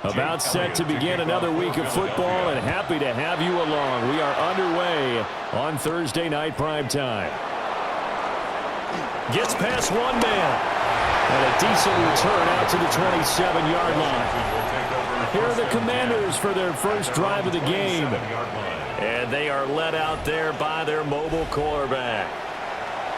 About set to begin another week of football, and happy to have you along. We are underway on Thursday night primetime. Gets past one man. And a decent return out to the 27-yard line. Here are the Commanders for their first drive of the game. And they are led out there by their mobile quarterback.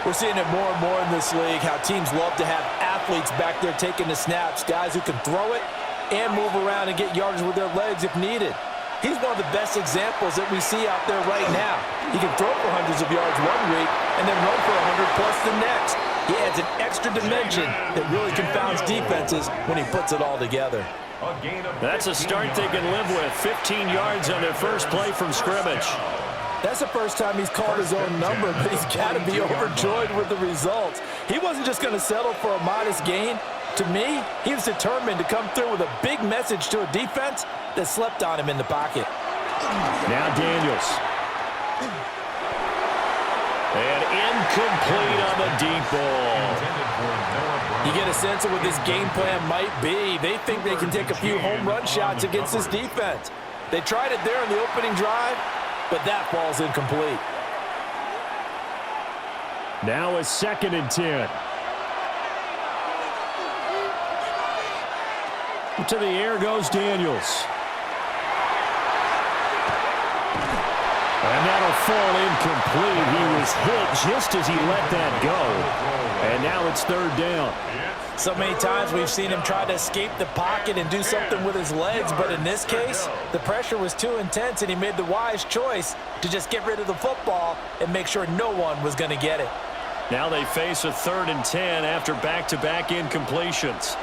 We're seeing it more and more in this league, how teams love to have athletes back there taking the snaps, guys who can throw it and move around and get yardage with their legs if needed. He's one of the best examples that we see out there right now. He can throw for hundreds of yards one week and then run for 100-plus the next. He adds an extra dimension that really confounds defenses when he puts it all together. That's a start they can live with. 15 yards on their first play from scrimmage. That's the first time he's called his own number, but he's got to be overjoyed with the results. He wasn't just going to settle for a modest gain. To me, he was determined to come through with a big message to a defense that slept on him in the pocket. Now Daniels. And incomplete on the deep ball. You get a sense of what this game plan might be. They think they can take a few home run shots against this defense. They tried it there in the opening drive, but that falls incomplete. Now a 2nd and 10. To the air goes Daniels. And that'll fall incomplete. He was hit just as he let that go. And now it's 3rd down. So many times we've seen him try to escape the pocket and do something with his legs, but in this case, the pressure was too intense and he made the wise choice to just get rid of the football and make sure no one was going to get it. Now they face a 3rd and 10 after back-to-back incompletions.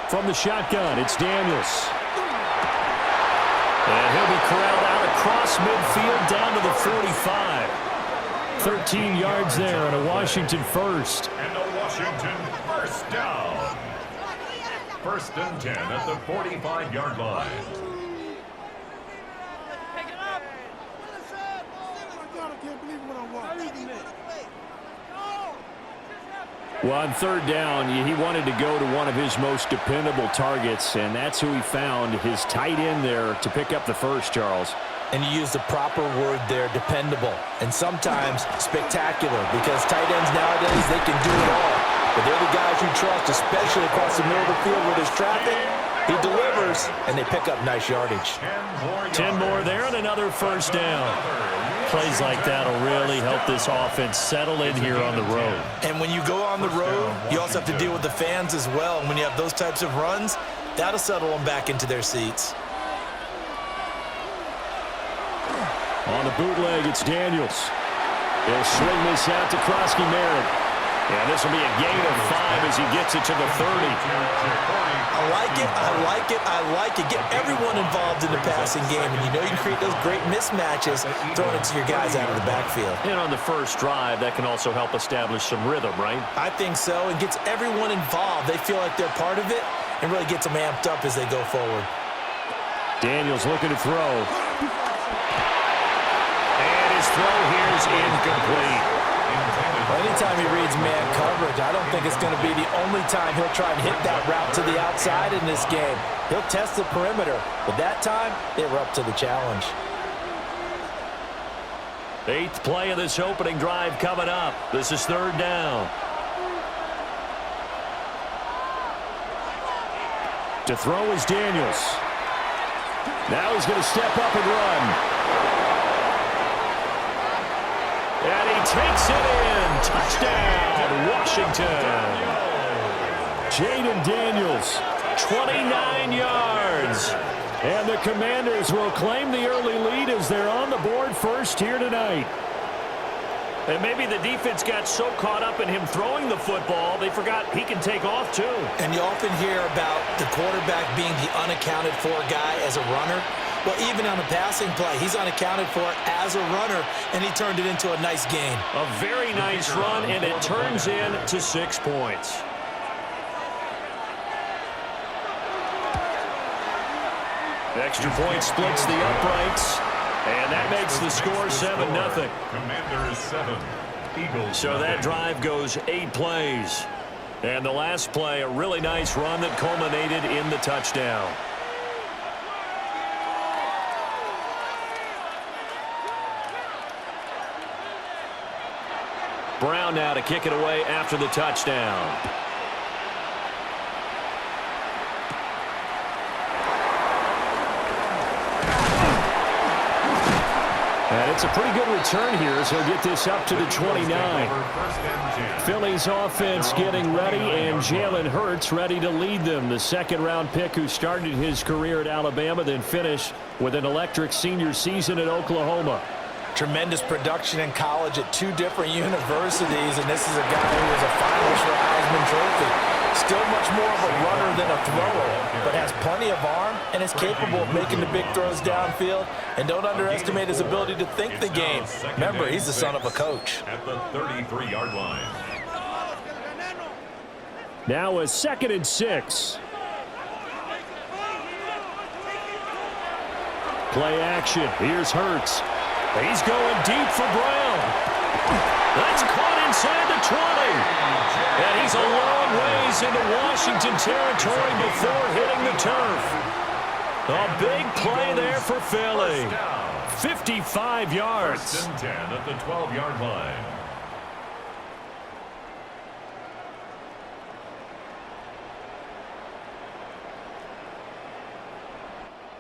From the shotgun, it's Daniels. And he'll be corralled out across midfield down to the 45. 13 yards there and a Washington first. And a Washington first down. 1st and 10 at the 45-yard line. Pick it up. I can't believe what I want. Well, on 3rd down, he wanted to go to one of his most dependable targets, and that's who he found, his tight end there, to pick up the first, Charles. And you use the proper word there, dependable, and sometimes spectacular, because tight ends nowadays, they can do it all. But they're the guys you trust, especially across the middle of the field where there's traffic. He delivers, and they pick up nice yardage. 10 more there and another first down. Plays like that will really help this offense settle in here on the road. And when you go on the road, you also have to deal with the fans as well. And when you have those types of runs, that'll settle them back into their seats. On the bootleg, it's Daniels. He'll swing this out to Krosky-Merritt. And this will be a gain of 5 as he gets it to the 30. I like it, I like it, I like it. Get everyone involved in the passing game. And you know you can create those great mismatches throwing it to your guys out of the backfield. And on the first drive, that can also help establish some rhythm, right? I think so. It gets everyone involved. They feel like they're part of it and really gets them amped up as they go forward. Daniels looking to throw. And his throw here is incomplete. Anytime he reads man coverage, I don't think it's going to be the only time he'll try and hit that route to the outside in this game. He'll test the perimeter, but that time, they were up to the challenge. 8th play of this opening drive coming up. This is 3rd down. To throw is Daniels. Now he's going to step up and run. And he takes it in. Touchdown, Washington. Jaden Daniels, 29 yards. And the Commanders will claim the early lead as they're on the board first here tonight. And maybe the defense got so caught up in him throwing the football, they forgot he can take off too. And you often hear about the quarterback being the unaccounted for guy as a runner. Well, even on a passing play, he's unaccounted for as a runner, and he turned it into a nice gain. A very nice run, and it turns into 6 points. Extra point splits the uprights, and that makes the score 7-0. Commanders 7, Eagles. So that drive goes 8 plays. And the last play, a really nice run that culminated in the touchdown. Brown now to kick it away after the touchdown. And it's a pretty good return here as he'll get this up to the 29. Philly's offense getting ready, and Jalen Hurts ready to lead them. The second-round pick who started his career at Alabama, then finished with an electric senior season at Oklahoma. Tremendous production in college at 2 different universities, and this is a guy who was a finalist for a Heisman Trophy. Still much more of a runner than a thrower, but has plenty of arm and is capable of making the big throws downfield. And don't underestimate his ability to think the game. Remember, he's the son of a coach. At the 33-yard line. Now a 2nd and 6. Play action. Here's Hurts. He's going deep for Brown. That's caught inside the 20. And he's a long ways into Washington territory before hitting the turf. A big play there for Philly. 55 yards. 1st and 10 at the 12-yard line.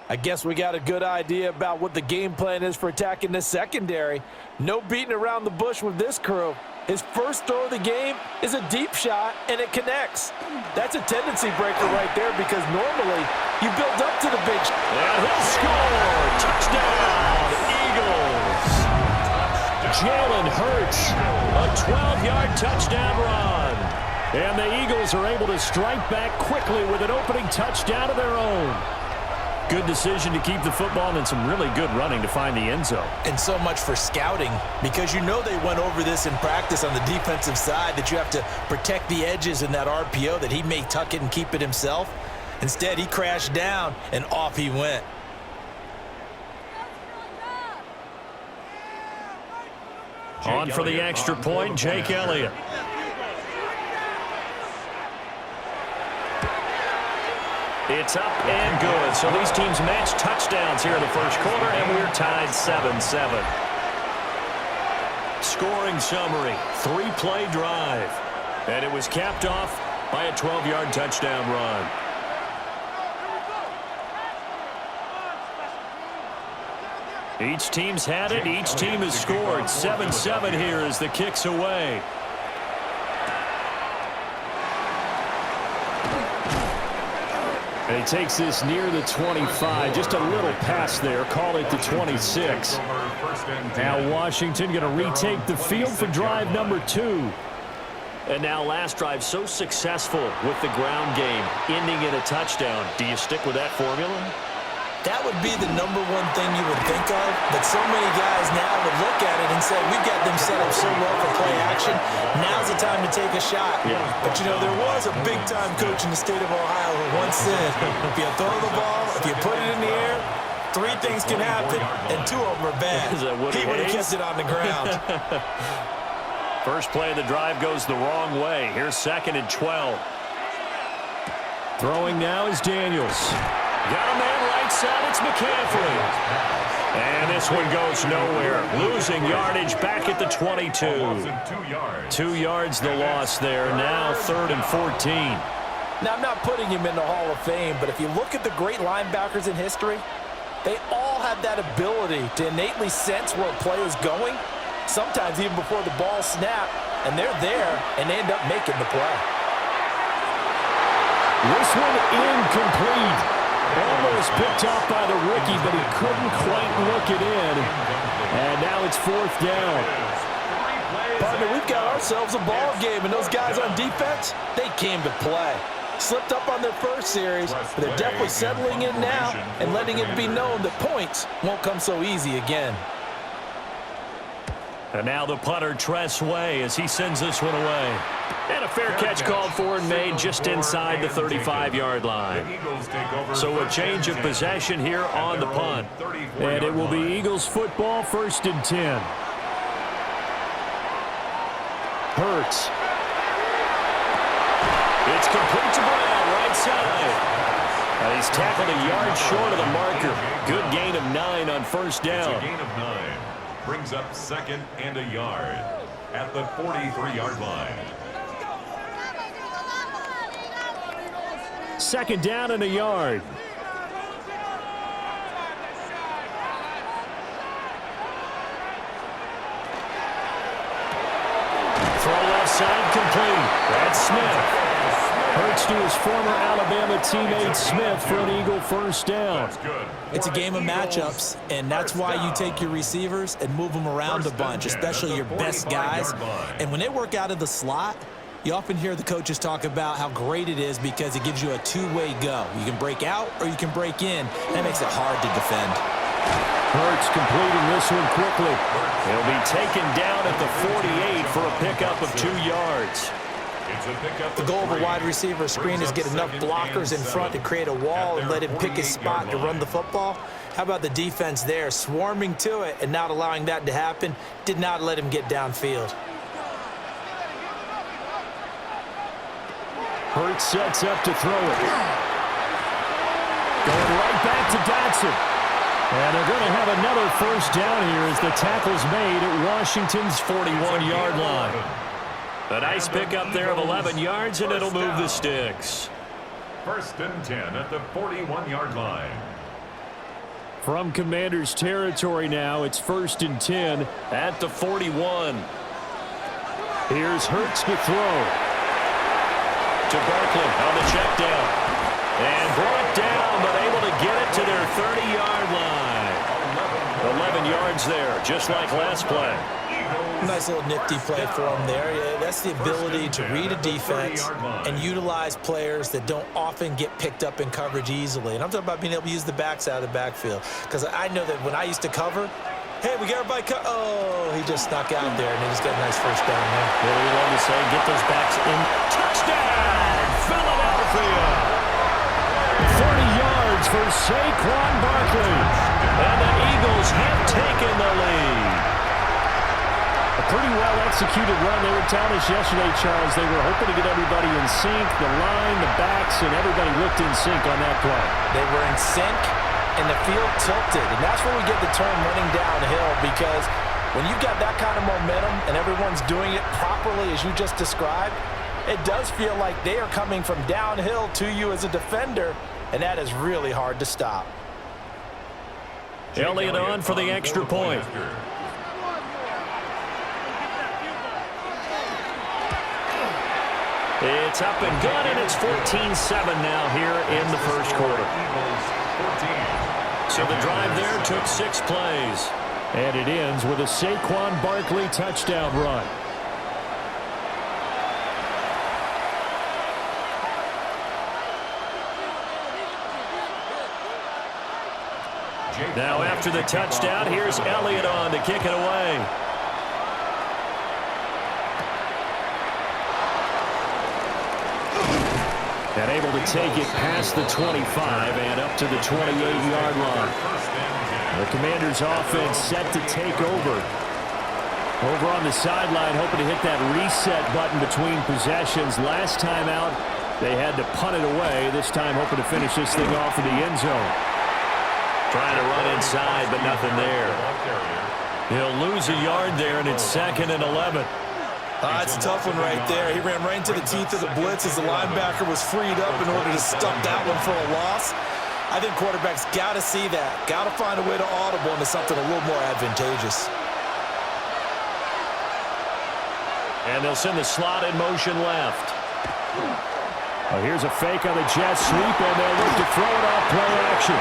I guess we got a good idea about what the game plan is for attacking this secondary. No beating around the bush with this crew. His first throw of the game is a deep shot, and it connects. That's a tendency breaker right there because normally you build up to the big shot. And he'll score. Touchdown, Eagles. Jalen Hurts, a 12-yard touchdown run. And the Eagles are able to strike back quickly with an opening touchdown of their own. Good decision to keep the football and some really good running to find the end zone. And so much for scouting, because you know they went over this in practice on the defensive side, that you have to protect the edges in that RPO, that he may tuck it and keep it himself. Instead, he crashed down, and off he went. On for the extra point, Jake Elliott. It's up and good. So these teams match touchdowns here in the first quarter, and we're tied 7-7. Scoring summary, 3-play drive. And it was capped off by a 12-yard touchdown run. Each team's had it. Each team has scored. 7-7 here as the kick's away. And he takes this near the 25. Just a little pass there. Call it the 26. Now Washington going to retake the field for drive number 2. And now last drive so successful with the ground game, ending in a touchdown. Do you stick with that formula? That would be the number one thing you would think of, but so many guys now would look at it and say, we've got them set up so well for play action. Now's the time to take a shot. Yeah. But, you know, there was a big-time coach in the state of Ohio who once said, if you throw the ball, if you put it in the air, 3 things can happen, and 2 of them are bad. He would have kept it on the ground. First play of the drive goes the wrong way. Here's 2nd and 12. Throwing now is Daniels. Got a man right side. It's McCaffrey. And this one goes nowhere. Losing yardage back at the 22. 2 yards the loss there. Now 3rd and 14. Now, I'm not putting him in the Hall of Fame, but if you look at the great linebackers in history, they all have that ability to innately sense where a play is going, sometimes even before the ball snapped, and they're there, and they end up making the play. This one incomplete. Almost picked off by the rookie, but he couldn't quite look it in. And now it's 4th down. Partner, we've got ourselves a ball game, and those guys on defense, they came to play. Slipped up on their first series, but they're definitely settling in now and letting it be known that points won't come so easy again. And now the punter, Tress Way, as he sends this one away. And a fair catch called for and made just inside the 35-yard line. So a change of possession here on the punt. And it will be Eagles football, 1st and 10. Hurts. It's complete to Brown, right side. He's tackled a yard short of the marker. Good gain of 9 on first down. It's a gain of 9. Brings up 2nd and a yard at the 43-yard line. 2nd down and a yard. Throw left side complete. That's Smith. Hurts to his former Alabama teammate Smith for an Eagle first down. It's a game of matchups, and that's why you take your receivers and move them around a bunch, especially your best guys. And when they work out of the slot, you often hear the coaches talk about how great it is because it gives you a two-way go. You can break out or you can break in. That makes it hard to defend. Hurts completing this one quickly. He'll be taken down at the 48 for a pickup of 2 yards. The goal of a wide receiver screen is get enough blockers in front to create a wall and let him pick his spot to run the football. How about the defense there, swarming to it and not allowing that to happen? Did not let him get downfield. Hurts sets up to throw it. Going right back to Dotson. And they're going to have another first down here as the tackle's made at Washington's 41-yard line. A nice pickup there of 11 yards, and it'll move the sticks. 1st and 10 at the 41-yard line. From Commander's territory now, it's 1st and 10 at the 41. Here's Hurts to throw. To Barkley on the check down. And brought down, but able to get it to their 30-yard line. 11 yards there, just like last play. Nice little nifty play for him there. Yeah, that's the ability to read a defense and utilize players that don't often get picked up in coverage easily. And I'm talking about being able to use the backs out of the backfield. Because I know that when I used to cover, hey, we got everybody oh, he just snuck out there, and he just got a nice first down there. What do we love to say? Get those backs in. Touchdown, Philadelphia! 30 yards for Saquon Barkley. And the Eagles have taken the lead. A pretty well-executed run. They were telling us yesterday, Charles, they were hoping to get everybody in sync, the line, the backs, and everybody looked in sync on that play. They were in sync, and the field tilted. And that's where we get the term running downhill, because when you've got that kind of momentum and everyone's doing it properly as you just described, it does feel like they are coming from downhill to you as a defender, and that is really hard to stop. Elliott on for the extra point. It's up and good, and it's 14-7 now here in the first quarter. So the drive there took 6 plays. And it ends with a Saquon Barkley touchdown run. Now after the touchdown, here's Elliott on to kick it away. And able to take it past the 25 and up to the 28-yard line. The Commanders' offense set to take over. Over on the sideline, hoping to hit that reset button between possessions. Last time out, they had to punt it away. This time, hoping to finish this thing off in the end zone. Trying to run inside, but nothing there. He'll lose a yard there, and it's 2nd and 11. That's a tough one right there. He ran right into the teeth of the blitz as the linebacker was freed up in order to stop that one for a loss. I think quarterbacks got to see that. Got to find a way to audible into something a little more advantageous. And they'll send the slot in motion left. Oh, here's a fake on the jet sweep, and they'll look to throw it off play action.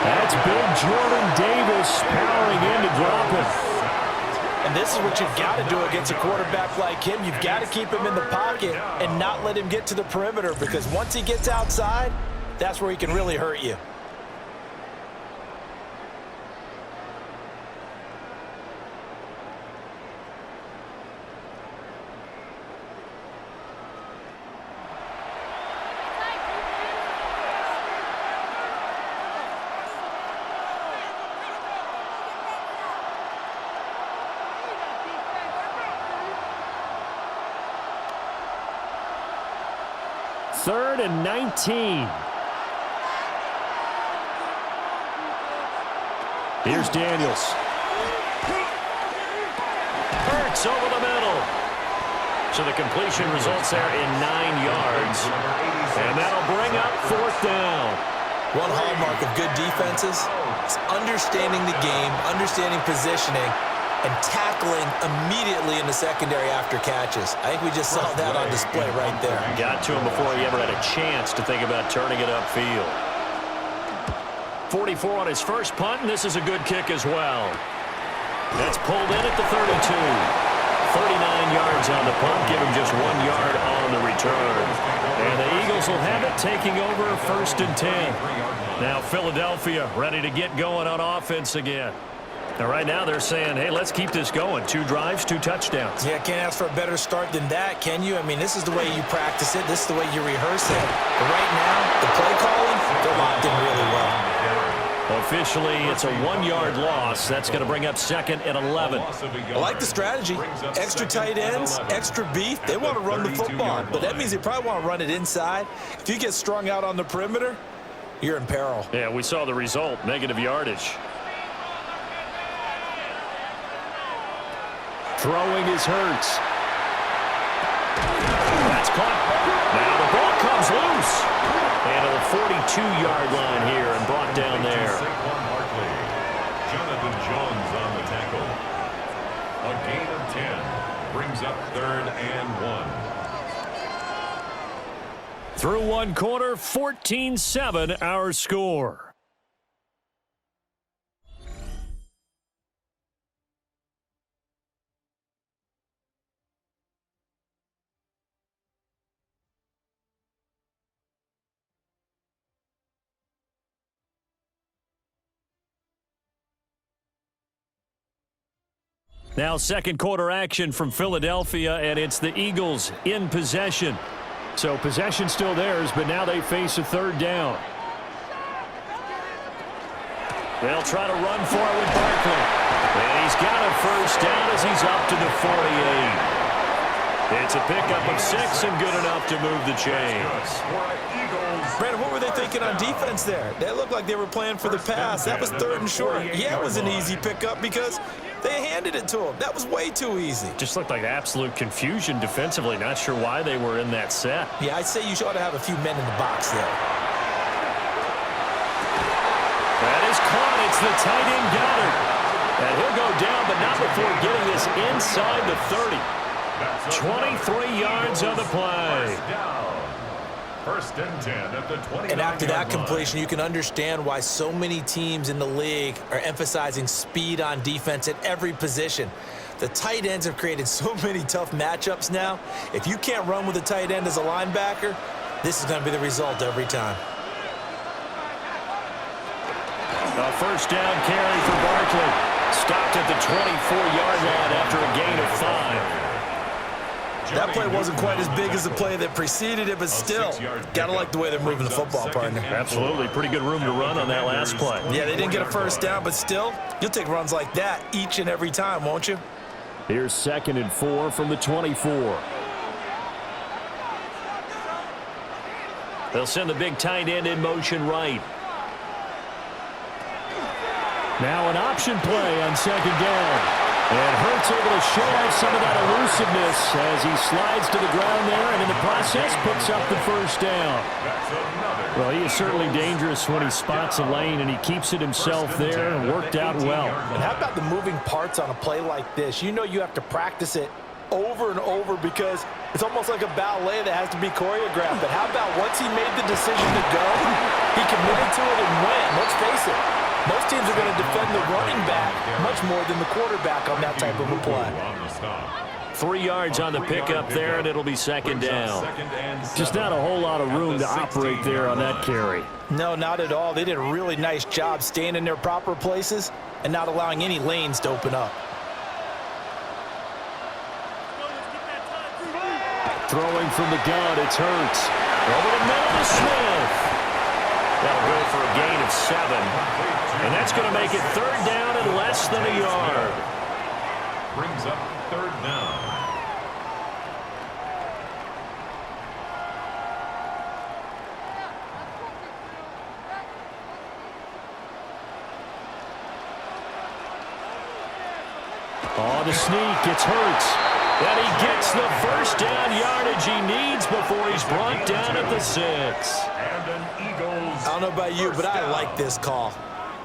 That's big Jordan Davis powering in to drop it. And this is what you've got to do against a quarterback like him. You've got to keep him in the pocket and not let him get to the perimeter, because once he gets outside, that's where he can really hurt you. 3rd and 19. Here's Daniels. Hurts over the middle. So the completion results there in 9 yards. And that'll bring up 4th down. One hallmark of good defenses is understanding the game, understanding positioning, and tackling immediately in the secondary after catches. I think we just saw that on display right there. Got to him before he ever had a chance to think about turning it upfield. 44 on his first punt, and this is a good kick as well. That's pulled in at the 32. 39 yards on the punt, give him just 1 yard on the return. And the Eagles will have it, taking over 1st and 10. Now Philadelphia ready to get going on offense again. Now right now they're saying, hey, let's keep this going. 2 drives, 2 touchdowns. Yeah, can't ask for a better start than that, can you? I mean, this is the way you practice it. This is the way you rehearse it. But right now, the play calling, they're locked in really well. Officially, it's a 1-yard loss. That's going to bring up 2nd and 11. I like the strategy. Extra tight ends, extra beef. They want to run the football, but that means they probably want to run it inside. If you get strung out on the perimeter, you're in peril. Yeah, we saw the result, negative yardage. Throwing is Hurts. That's caught. Now the ball comes loose. And to the 42-yard line here and brought down there. Jonathan Jones on the tackle. A gain of 10 brings up 3rd and 1. Through 1 quarter, 14-7 our score. Now 2nd quarter action from Philadelphia, and it's the Eagles in possession. So possession still theirs, but now they face a 3rd down. They'll try to run for it with Barkley. And he's got a 1st down as he's up to the 48. It's a pickup of 6 and good enough to move the chains. Brandon, what were they thinking on defense there? They looked like they were playing for the pass. That was 3rd and short. Yeah, it was an easy pickup because they handed it to him. That was way too easy. Just looked like absolute confusion defensively. Not sure why they were in that set. Yeah, I'd say you ought to have a few men in the box there. That is caught. It's the tight end Goddard. And he'll go down, but not before getting this inside the 30. 23 yards on the play. 1st and 10 at the 29. And after that completion, you can understand why so many teams in the league are emphasizing speed on defense at every position. The tight ends have created so many tough matchups now. If you can't run with a tight end as a linebacker, this is going to be the result every time. A 1st down carry for Barkley. Stopped at the 24-yard line after a gain of 5. That play wasn't quite as big as the play that preceded it, but still, got to like the way they're moving the football, partner. Absolutely. Pretty good room to run on that last play. Yeah, they didn't get a 1st down, but still, you'll take runs like that each and every time, won't you? Here's 2nd and 4 from the 24. They'll send the big tight end in motion right. Now an option play on 2nd down. And Hurts able to show off some of that elusiveness as he slides to the ground there and in the process picks up the 1st down. Well, he is certainly dangerous when he spots a lane and he keeps it himself there and worked out well. And how about the moving parts on a play like this? You know you have to practice it over and over because it's almost like a ballet that has to be choreographed. But how about once he made the decision to go, he committed to it and went. Let's face it. Most teams are going to defend the running back much more than the quarterback on that type of a play. 3 yards on the pickup there, and it'll be 2nd down. Just not a whole lot of room to operate there on that carry. No, not at all. They did a really nice job staying in their proper places and not allowing any lanes to open up. Throwing from the gun, it's Hurts. Over the middle to Smith. That'll go for a gain of 7. And that's going to make it 3rd down and less than a yard. Brings up 3rd down. Oh, the sneak gets hurt. And he gets the first down yardage he needs before he's brought down at the 6. And an Eagles. I don't know about you, but I like this call.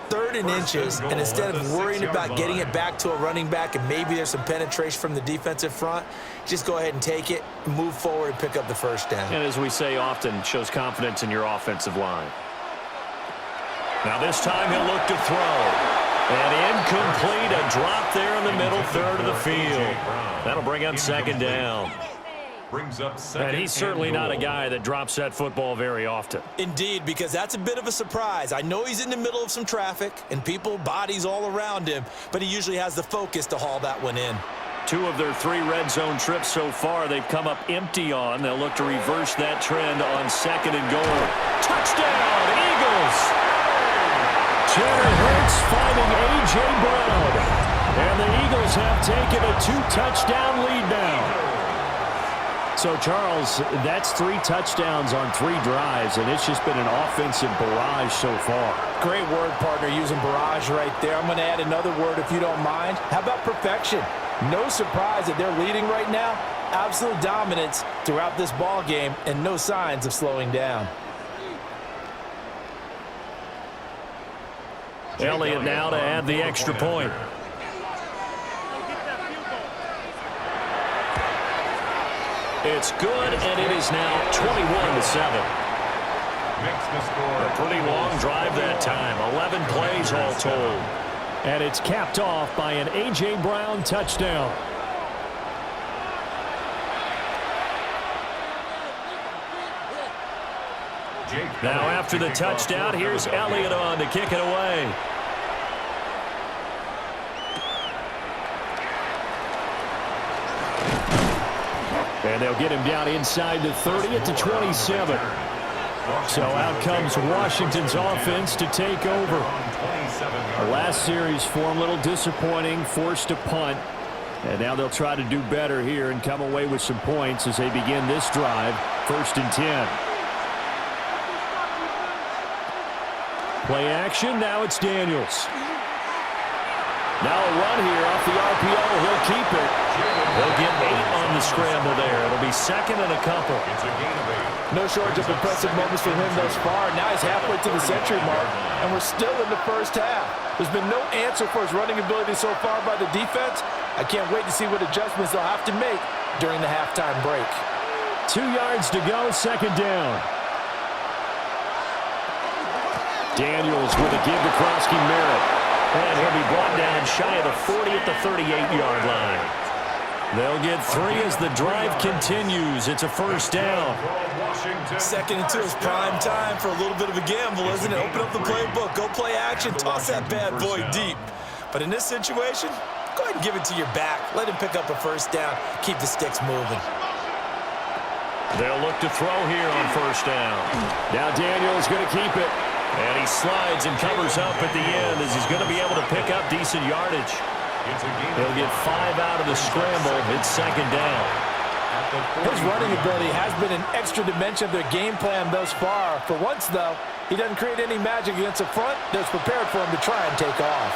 3rd and inches, and instead of worrying about getting it back to a running back and maybe there's some penetration from the defensive front, just go ahead and take it, move forward, and pick up the first down. And as we say often, shows confidence in your offensive line. Now this time he'll look to throw. And incomplete, a drop there in the middle third of the field. That'll bring up 2nd down. Brings up 2nd. And he's certainly not a guy that drops that football very often. Indeed, because that's a bit of a surprise. I know he's in the middle of some traffic and people, bodies all around him, but he usually has the focus to haul that one in. 2 of their 3 red zone trips so far they've come up empty on. They'll look to reverse that trend on 2nd and goal. Touchdown, Eagles! Jerry Hurts finding A.J. Brown. And the Eagles have taken a 2-touchdown lead now. So, Charles, that's 3 touchdowns on 3 drives, and it's just been an offensive barrage so far. Great word, partner, using barrage right there. I'm going to add another word if you don't mind. How about perfection? No surprise that they're leading right now. Absolute dominance throughout this ball game and no signs of slowing down. Elliott now to add the extra point. It's good, and it is now 21-7. Makes the score. A pretty long drive that time. 11 plays all told. And it's capped off by an A.J. Brown touchdown. Now after the touchdown, here's Elliott on to kick it away. And they'll get him down inside the 30 at the 27. So out comes Washington's offense to take over. The last series for him, a little disappointing, forced a punt. And now they'll try to do better here and come away with some points as they begin this drive. 1st and 10. Play action, now it's Daniels. Now a run here off the RPO, he'll keep it. They'll get 8 on the scramble there. It'll be 2nd and a couple. No shortage of impressive moments for him thus far. Now he's halfway to the century mark, and we're still in the first half. There's been no answer for his running ability so far by the defense. I can't wait to see what adjustments they'll have to make during the halftime break. 2 yards to go, 2nd down. Daniels with a give to Krosky Merritt. And he'll be brought down shy of the 40 at the 38-yard line. They'll get 3 as the drive continues. It's a 1st down. 2nd and 2 is prime time for a little bit of a gamble, isn't it? Open up the playbook, go play action, toss that bad boy deep. But in this situation, go ahead and give it to your back. Let him pick up a 1st down. Keep the sticks moving. They'll look to throw here on 1st down. Now Daniels going to keep it. And he slides and covers up at the end as he's going to be able to pick up decent yardage. He'll get 5 out of the scramble. It's 2nd down. His running ability has been an extra dimension of their game plan thus far. For once, though, he doesn't create any magic against the front that's prepared for him to try and take off.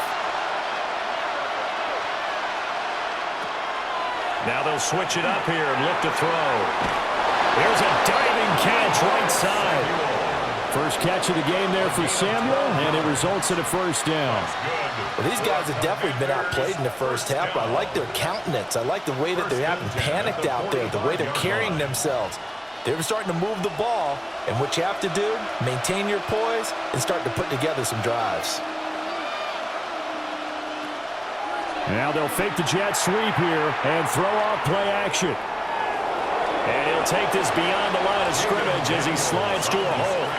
Now they'll switch it up here and look to throw. Here's a diving catch right side. First catch of the game there for Samuel, and it results in a 1st down. Well, these guys have definitely been outplayed in the first half, but I like their countenance. I like the way that they haven't panicked out there, the way they're carrying themselves. They're starting to move the ball, and what you have to do, maintain your poise and start to put together some drives. Now they'll fake the jet sweep here and throw off play action. And he'll take this beyond the line of scrimmage as he slides to a hole.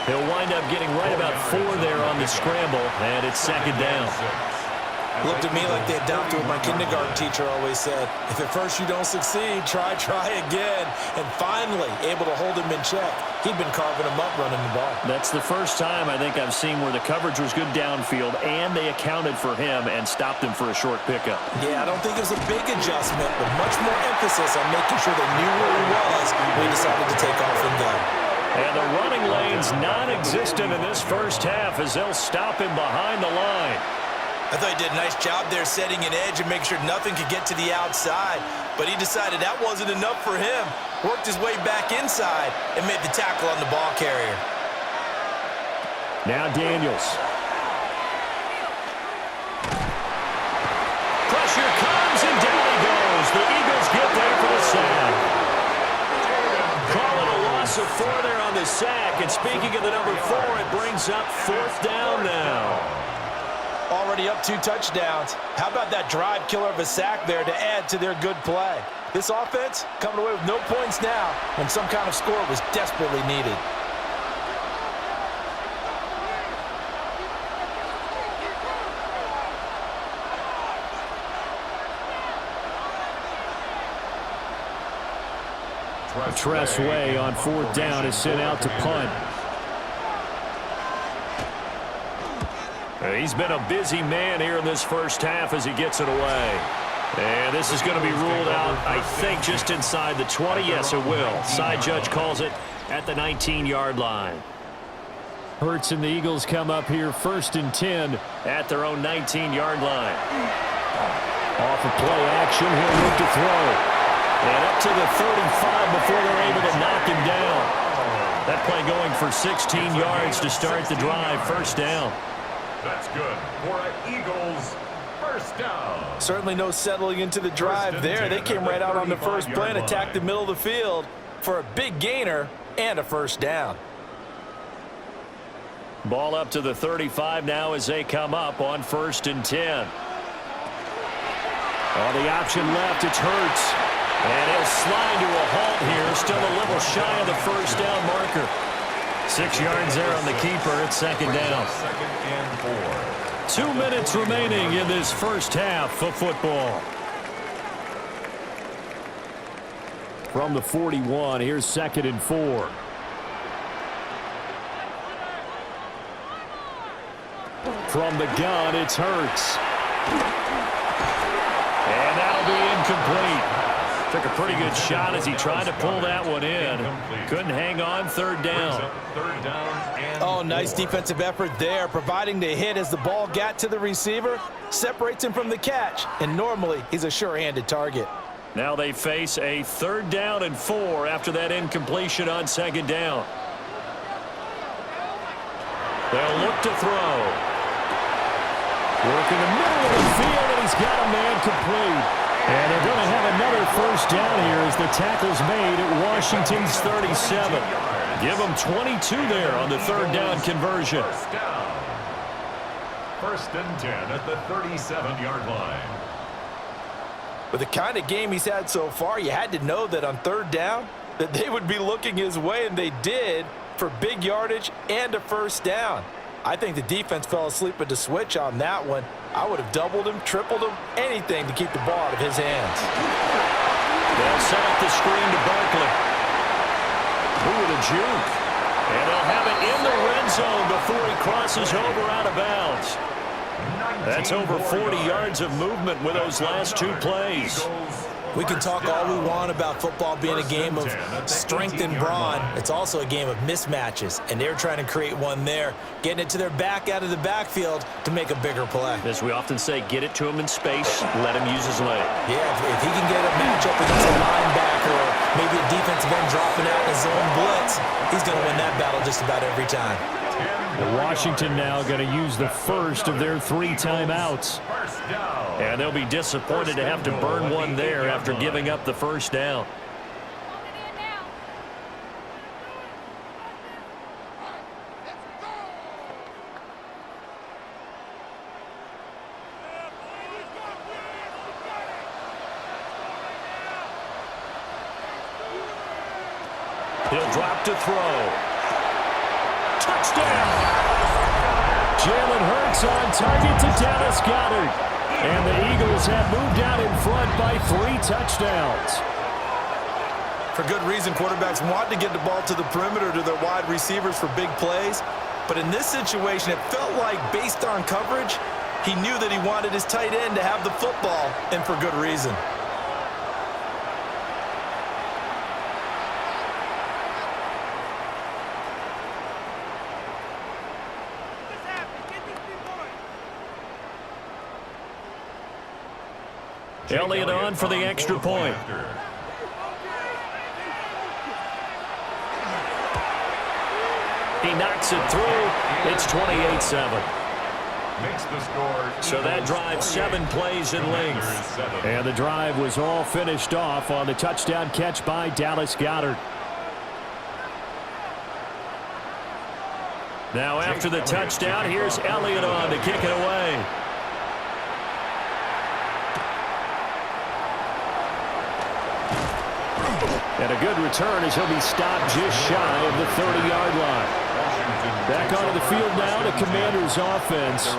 He'll wind up getting right about 4 there on the scramble, and it's 2nd down. Looked at me like they adopted what my kindergarten teacher always said. If at first you don't succeed, try again. And finally, able to hold him in check. He'd been carving him up running the ball. That's the first time I think I've seen where the coverage was good downfield, and they accounted for him and stopped him for a short pickup. Yeah, I don't think it was a big adjustment, but much more emphasis on making sure they knew where he was when he decided to take off and go. And the running lane's non-existent in this first half as they'll stop him behind the line. I thought he did a nice job there setting an edge and making sure nothing could get to the outside. But he decided that wasn't enough for him. Worked his way back inside and made the tackle on the ball carrier. Now Daniels. Pressure comes and down he goes. The Eagles get there for the sack. Call it a loss of 4 there on the sack. And speaking of the number 4, it brings up 4th down now. Already up 2 touchdowns. How about that drive killer of a sack there to add to their good play? This offense coming away with no points now when some kind of score was desperately needed. Tressway on 4th down is sent out to punt. He's been a busy man here in this first half as he gets it away. And this is going to be ruled out, I think, just inside the 20. Yes, it will. Side judge calls it at the 19-yard line. Hurts and the Eagles come up here 1st and 10 at their own 19-yard line. Off of play action, he'll look to throw. And up to the 35 before they're able to knock him down. That play going for 16 yards to start the drive. 1st down. That's good for an Eagles first down. Certainly no settling into the drive there. They came right out on the first play and attacked the middle of the field for a big gainer and a 1st down. Ball up to the 35 now as they come up on 1st and 10. On the option left, it's Hurts. And he'll slide to a halt here. Still a little shy of the 1st down marker. 6 yards there on the keeper. It's 2nd down. 2nd and 4. 2 minutes remaining in this first half of football. From the 41, here's 2nd and 4. From the gun, it's Hurts. And that'll be incomplete. Took a pretty good shot as he tried to pull that one in. Couldn't hang on. 3rd down. Oh, nice defensive effort there, providing the hit as the ball got to the receiver, separates him from the catch, and normally he's a sure-handed target. Now they face a 3rd down and 4 after that incompletion on 2nd down. They'll look to throw. Working the middle of the field, and he's got a man complete. And they're going to have another 1st down here as the tackle's made at Washington's 37. Give them 22 there on the 3rd down conversion. 1st down. 1st and 10 at the 37-yard line. With the kind of game he's had so far, you had to know that on 3rd down that they would be looking his way, and they did, for big yardage and a 1st down. I think the defense fell asleep at the switch on that one. I would have doubled him, tripled him, anything to keep the ball out of his hands. They'll set up the screen to Barkley. Ooh, the juke. And they'll have it in the red zone before he crosses over out of bounds. That's over 40 yards of movement with those last 2 plays. We can talk all we want about football being a game of strength and brawn. It's also a game of mismatches, and they're trying to create one there, getting it to their back out of the backfield to make a bigger play. As we often say, get it to him in space, let him use his leg. Yeah, if he can get a matchup against a linebacker or maybe a defensive end dropping out in a zone blitz, he's going to win that battle just about every time. Washington now going to use the first of their 3 timeouts. And they'll be disappointed to have to burn one there after giving up the 1st down. He'll drop to throw. Touchdown! Jalen Hurts on target to Dallas Goedert. And the Eagles have moved out in front by 3 touchdowns. For good reason, quarterbacks want to get the ball to the perimeter to their wide receivers for big plays. But in this situation, it felt like, based on coverage, he knew that he wanted his tight end to have the football, and for good reason. Elliott on for the extra point. He knocks it through. It's 28-7. Makes the score. So that drive 7 plays in length. And the drive was all finished off on the touchdown catch by Dallas Goedert. Now after the touchdown, here's Elliott on to kick it away. And a good return as he'll be stopped just shy of the 30-yard line. Back onto the field now, the Commanders' offense.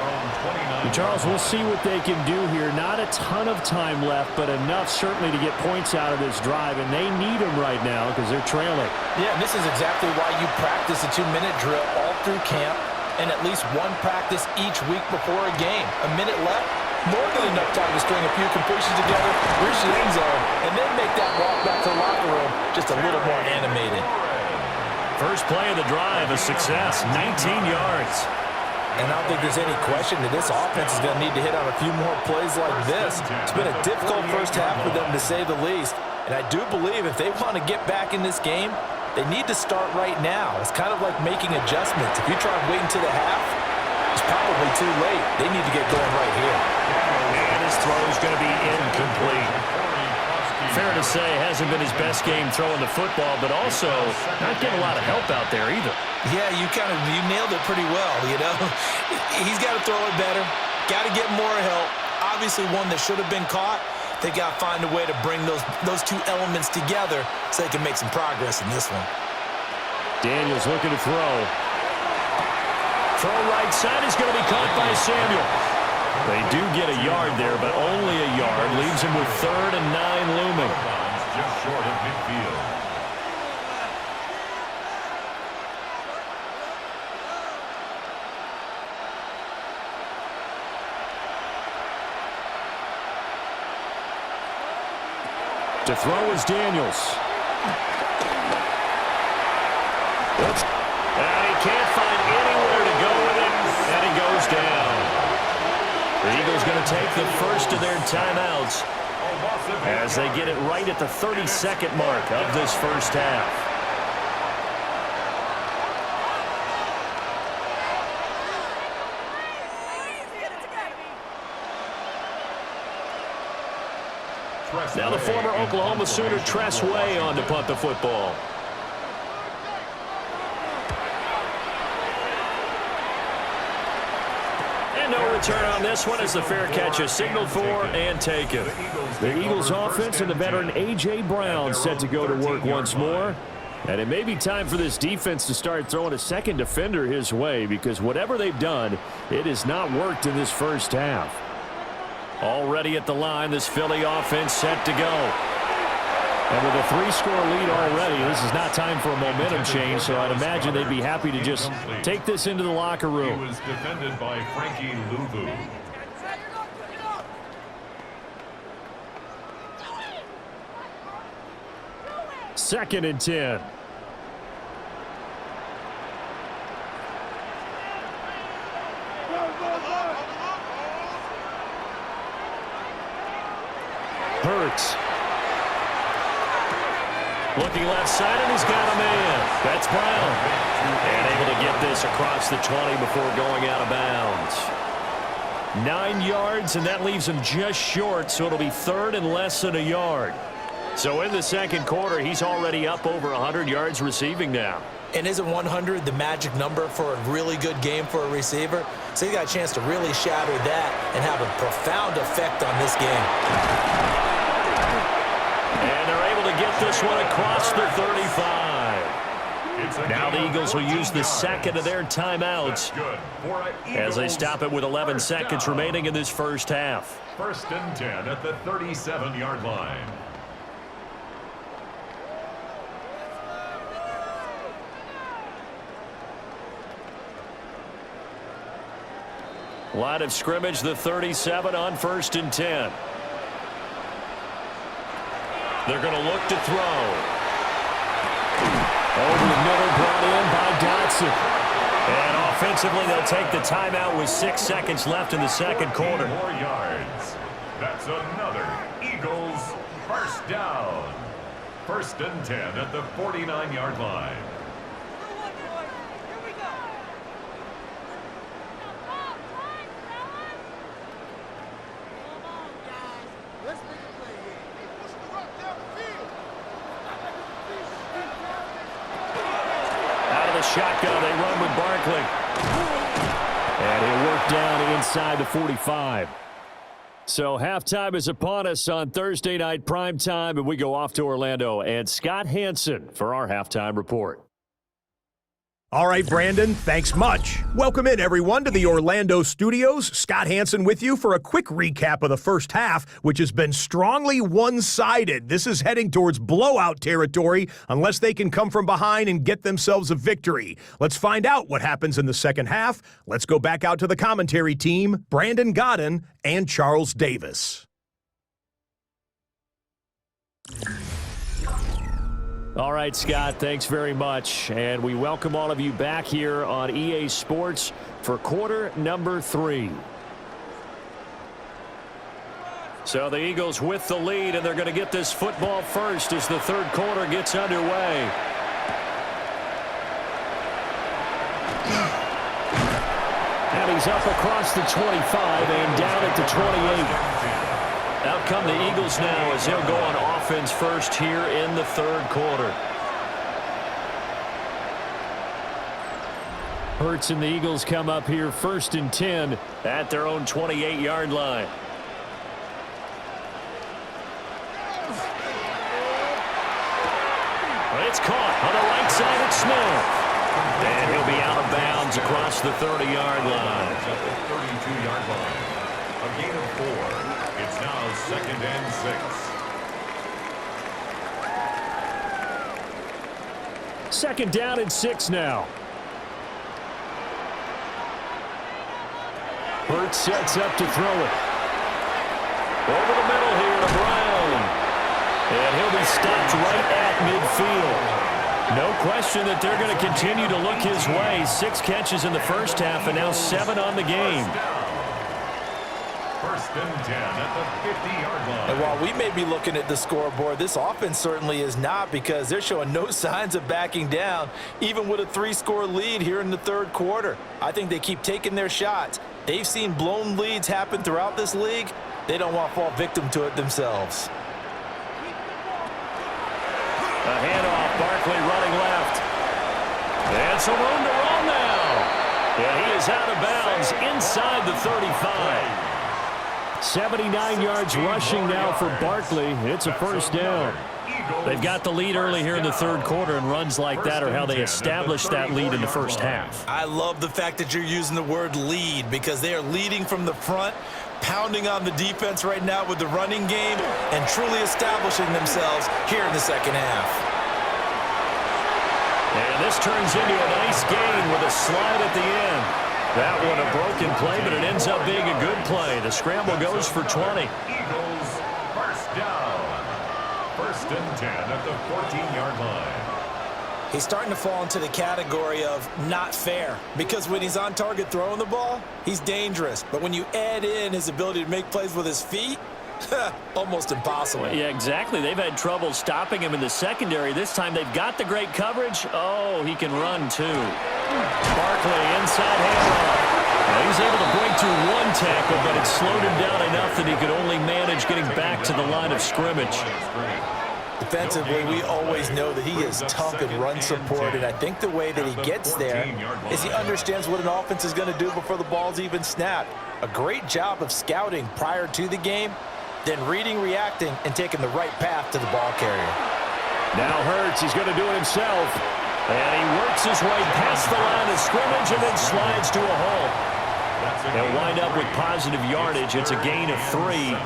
And Charles, we'll see what they can do here. Not a ton of time left, but enough certainly to get points out of this drive, and they need them right now because they're trailing. Yeah, and this is exactly why you practice a 2-minute drill all through camp and at least one practice each week before a game. A minute left, more than enough time to string a few completions together, reach the end zone, and then make that walk back to the locker room just a little more animated. First play of the drive, a success, 19 yards. And I don't think there's any question that this offense is going to need to hit on a few more plays like this. It's been a difficult first half for them, to say the least. And I do believe if they want to get back in this game, they need to start right now. It's kind of like making adjustments. If you try and wait until the half, it's probably too late. They need to get going right here. And his throw is going to be incomplete. Fair to say, hasn't been his best game throwing the football, but also not getting a lot of help out there either. Yeah, you nailed it pretty well, you know. He's got to throw it better, got to get more help. Obviously one that should have been caught. They got to find a way to bring those two elements together so they can make some progress in this one. Daniels looking to throw. Throw right side is going to be caught by Samuel. They do get a yard there, but only a yard. Leaves him with 3rd and 9 looming. Just short of midfield. To throw is Daniels. And he can't find anywhere to go with it, and he goes down. The Eagles going to take the first of their timeouts as they get it right at the 32nd mark of this first half. Now the former Oklahoma Sooner Tress Way on to punt the football. And no return on this one as the fair catch is signaled for and taken. The Eagles offense and the veteran A.J. Brown set to go to work once more. And it may be time for this defense to start throwing a second defender his way, because whatever they've done, it has not worked in this first half. Already at the line, this Philly offense set to go. And with a 3-score lead already, this is not time for a momentum change, so I'd imagine they'd be happy to just take this into the locker room. He was defended by Frankie Louvu. Second and 10. Hurts. Looking left side, and he's got a man. That's Brown. And able to get this across the 20 before going out of bounds. 9 yards, and that leaves him just short, so it'll be 3rd and less than a yard. So in the second quarter, he's already up over 100 yards receiving now. And isn't 100 the magic number for a really good game for a receiver? So he got a chance to really shatter that and have a profound effect on this game. And they're able to get this one across the 35. Now the Eagles will use the second of their timeouts as they stop it with 11 seconds remaining in this first half. 1st and 10 at the 37-yard line. Line of scrimmage, the 37 on 1st and 10. They're going to look to throw. Over the middle, brought in by Dotson. And offensively, they'll take the timeout with 6 seconds left in the second quarter. 3 more yards. That's another Eagles first down. 1st and 10 at the 49-yard line. Out of the shotgun, they run with Barkley. And he'll work down inside the 45. So halftime is upon us on Thursday night primetime, and we go off to Orlando. And Scott Hansen for our halftime report. All right, Brandon, thanks much. Welcome in, everyone, to the Orlando studios. Scott Hansen with you for a quick recap of the first half, which has been strongly one-sided. This is heading towards blowout territory unless they can come from behind and get themselves a victory. Let's find out what happens in the second half. Let's go back out to the commentary team, Brandon Godden and Charles Davis. All right, Scott, thanks very much. And we welcome all of you back here on EA Sports for quarter number 3. So the Eagles with the lead, and they're going to get this football first as the third quarter gets underway. And he's up across the 25 and down at the 28. Out come the Eagles now as they'll go on offense first here in the third quarter. Hurts and the Eagles come up here 1st and 10 at their own 28-yard line. It's caught on the right side at Smith. And he'll be out of bounds across the 30-yard line. At the 32-yard line. A gain of 4. It's now 2nd and 6. Second down and 6 now. Hurts sets up to throw it. Over the middle here to Brown. And he'll be stopped right at midfield. No question that they're going to continue to look his way. 6 catches in the first half and now 7 on the game. 1st and 10 at the 50-yard line. And while we may be looking at the scoreboard, this offense certainly is not, because they're showing no signs of backing down, even with a 3-score lead here in the third quarter. I think they keep taking their shots. They've seen blown leads happen throughout this league. They don't want to fall victim to it themselves. A handoff, Barkley running left. And some room to run now. And he is out of bounds inside the 35. 79 yards rushing now for Barkley. It's a first down. They've got the lead early here in the third quarter, and runs like that are how they establish that lead in the first half. I love the fact that you're using the word lead, because they are leading from the front, pounding on the defense right now with the running game, and truly establishing themselves here in the second half. And this turns into a nice gain with a slide at the end. That one a broken play, but it ends up being a good play. The scramble goes for 20. Eagles first down. 1st and 10 at the 14-yard line. He's starting to fall into the category of not fair, because when he's on target throwing the ball, he's dangerous. But when you add in his ability to make plays with his feet, almost impossible. Yeah, exactly. They've had trouble stopping him in the secondary. This time they've got the great coverage. Oh, he can run too. Barkley inside handoff. Now he's able to break through 1 tackle, but it slowed him down enough that he could only manage getting back to the line of scrimmage. Defensively, we always know that he is tough in run support, and I think the way that he gets there is he understands what an offense is going to do before the ball's even snapped. A great job of scouting prior to the game, then reading, reacting, and taking the right path to the ball carrier. Now Hurts, he's going to do it himself. And he works his way past the line of scrimmage and then slides to a halt. They'll wind up with positive yardage. It's a gain of 3,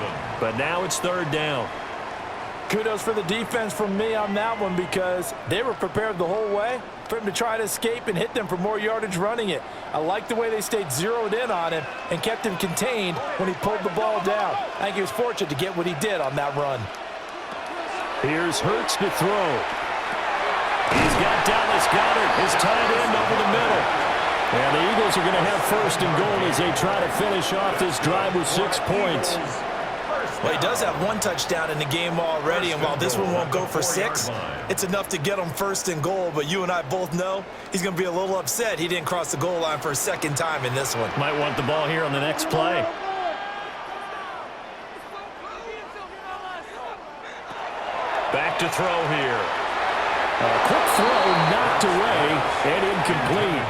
but now it's third down. Kudos for the defense from me on that one, because they were prepared the whole way for him to try to escape and hit them for more yardage running it. I like the way they stayed zeroed in on him and kept him contained when he pulled the ball down. I think he was fortunate to get what he did on that run. Here's Hurts to throw. He's got Dallas Goedert, his tight end, over the middle. And the Eagles are going to have 1st and goal as they try to finish off this drive with 6 points. Well, he does have one touchdown in the game already, and while this one won't go for 6, it's enough to get him first and goal. But you and I both know he's going to be a little upset he didn't cross the goal line for a second time in this one. Might want the ball here on the next play. Back to throw here. A quick throw knocked away and incomplete.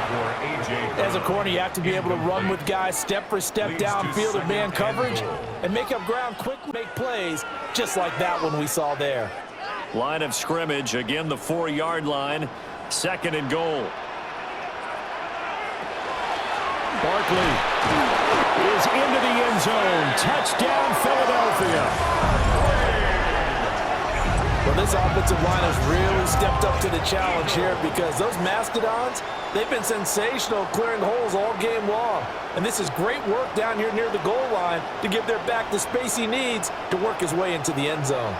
As a corner, you have to be able to run with guys step for step downfield in man coverage and make up ground quick, make plays, just like that one we saw there. Line of scrimmage, again the 4-yard line, 2nd and goal. Barkley is into the end zone. Touchdown, Philadelphia. Well, this offensive line has really stepped up to the challenge here because those Mastodons, they've been sensational clearing holes all game long. And this is great work down here near the goal line to give their back the space he needs to work his way into the end zone.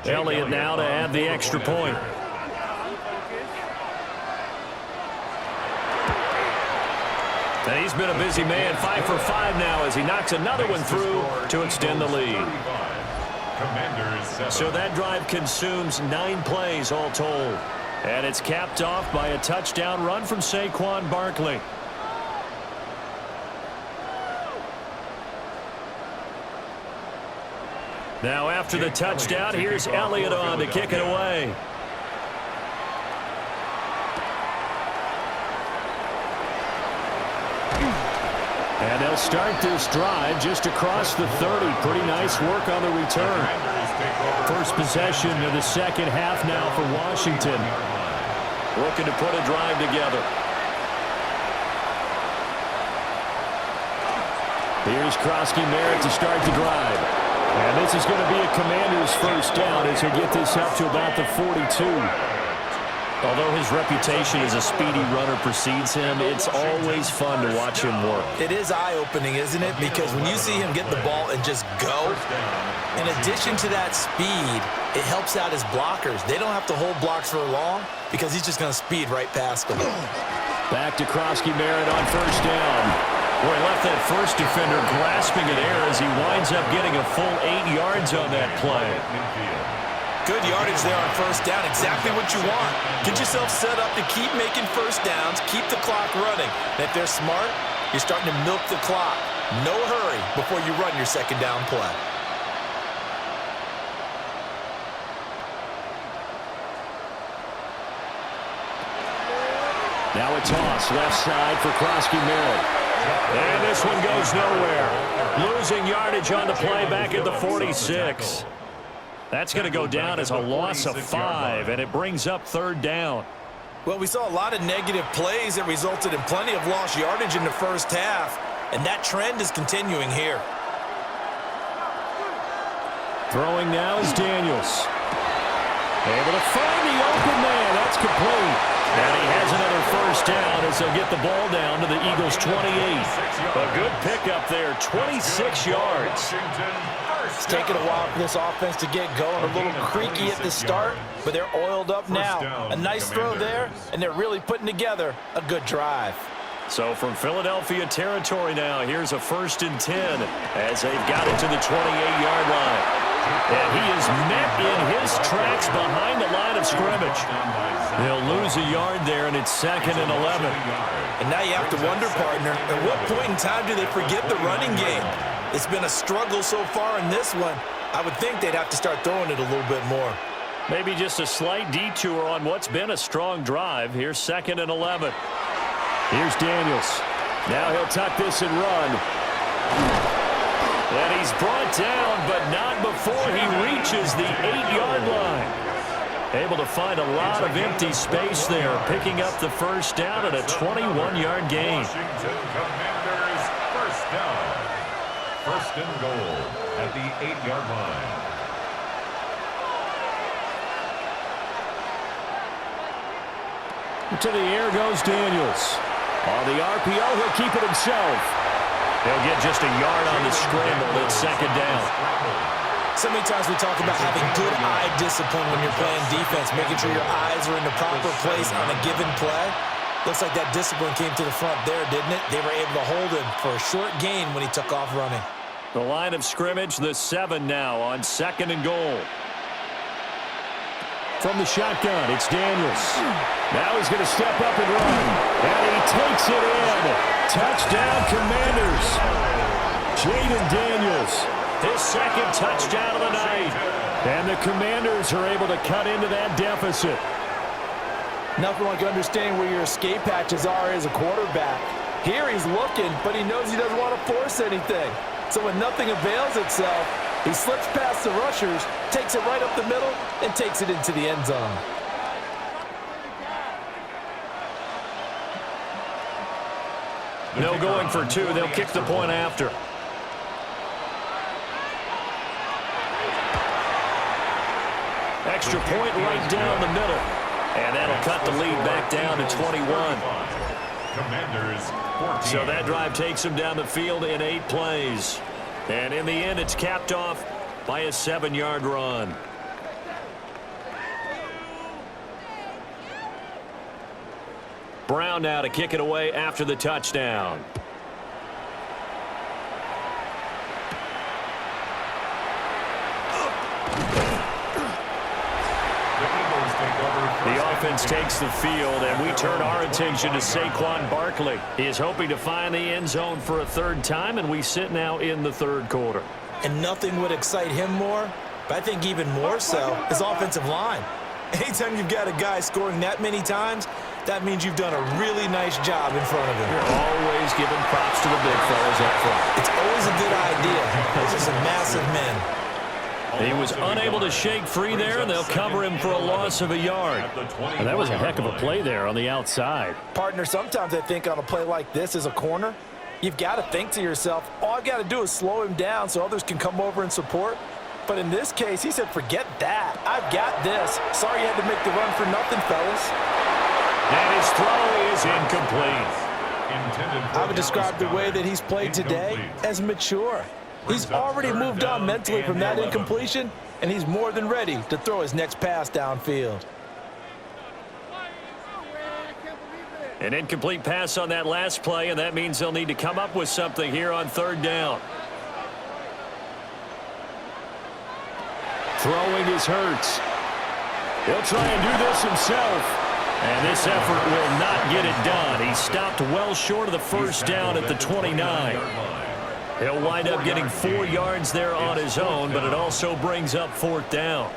Elliott now to add the extra point. And he's been a busy man, 5 for 5 now as he knocks another one through to extend the lead. So that drive consumes 9 plays all told. And it's capped off by a touchdown run from Saquon Barkley. Now after the touchdown, here's Elliott on to kick it away. And they'll start this drive just across the 30. Pretty nice work on the return. First possession of the second half now for Washington. Looking to put a drive together. Here's Krosky-Merritt to start the drive. And this is going to be a Commander's first down as he'll get this up to about the 42. Although his reputation as a speedy runner precedes him, it's always fun to watch him work. It is eye-opening, isn't it? Because when you see him get the ball and just go, in addition to that speed, it helps out his blockers. They don't have to hold blocks for long because he's just going to speed right past them. Back to Krosky-Merritt on first down. Boy, left that first defender grasping at air as he winds up getting a full 8 yards on that play. Good yardage there on first down. Exactly what you want. Get yourself set up to keep making first downs, keep the clock running. And if they're smart, you're starting to milk the clock. No hurry before you run your second down play. Now a toss left side for Krosky-Merritt. And this one goes nowhere. Losing yardage on the play back at the 46. That's going to go down as a loss of 5, and it brings up 3rd down. Well, we saw a lot of negative plays that resulted in plenty of lost yardage in the first half, and that trend is continuing here. Throwing now is Daniels. Able to find the open man. That's complete. And he has another first down as they'll get the ball down to the Eagles' 28. A good pickup there, 26 yards. It's taken a while for this offense to get going. A little creaky at the start, but they're oiled up now. A nice throw there, and they're really putting together a good drive. So from Philadelphia territory now, here's a 1st and 10 as they've got it to the 28-yard line. And he is met in his tracks behind the line of scrimmage. They'll lose a yard there, and it's 2nd and 11. And now you have to wonder, partner, at what point in time do they forget the running game? It's been a struggle so far in this one. I would think they'd have to start throwing it a little bit more. Maybe just a slight detour on what's been a strong drive. Here's 2nd and 11. Here's Daniels. Now he'll tuck this and run. And he's brought down, but not before he reaches the 8-yard line. Able to find a lot of empty space there, picking up the first down at a 21-yard gain. Washington Commanders first down. 1st and goal at the 8-yard line. To the air goes Daniels. On the RPO, he'll keep it himself. They'll get just a yard on the scramble. It's second down. So many times we talk about having good eye discipline when you're playing defense, making sure your eyes are in the proper place on a given play. Looks like that discipline came to the front there, didn't it? They were able to hold him for a short gain when he took off running. The line of scrimmage, the 7 now on 2nd and goal. From the shotgun, it's Daniels. Now he's going to step up and run. And he takes it in. Touchdown, Commanders. Jaden Daniels, his 2nd touchdown of the night. And the Commanders are able to cut into that deficit. Nothing like understanding where your escape hatches are as a quarterback. Here he's looking, but he knows he doesn't want to force anything. So when nothing avails itself, he slips past the rushers, takes it right up the middle, and takes it into the end zone. No going for 2. They'll kick the point after. Extra point right down the middle. And that'll cut the lead back down to 21. Commanders 14. So that drive takes them down the field in 8 plays. And in the end, it's capped off by a 7-yard run. Brown now to kick it away after the touchdown. The offense takes the field, and we turn our attention to Saquon Barkley. He is hoping to find the end zone for a 3rd time, and we sit now in the 3rd quarter. And nothing would excite him more, but I think even more so, his offensive line. Anytime you've got a guy scoring that many times, that means you've done a really nice job in front of him. You're always giving props to the big fellas up front. It's always a good idea. Those are some massive men. He was unable to shake free there, and they'll cover him for a loss of a yard. And that was a heck of a play there on the outside. Partner, sometimes I think on a play like this as a corner, you've got to think to yourself, all I've got to do is slow him down so others can come over and support. But in this case, he said, forget that. I've got this. Sorry you had to make the run for nothing, fellas. And his throw is incomplete. I would describe the way that he's played today as mature. He's already moved on mentally from that incompletion, and he's more than ready to throw his next pass downfield. An incomplete pass on that last play, and that means they'll need to come up with something here on 3rd down. Throwing is Hurts. He'll try and do this himself. And this effort will not get it done. He stopped well short of the 1st down at the 29. He'll wind up getting 4 yards there on his own, but it also brings up 4th down.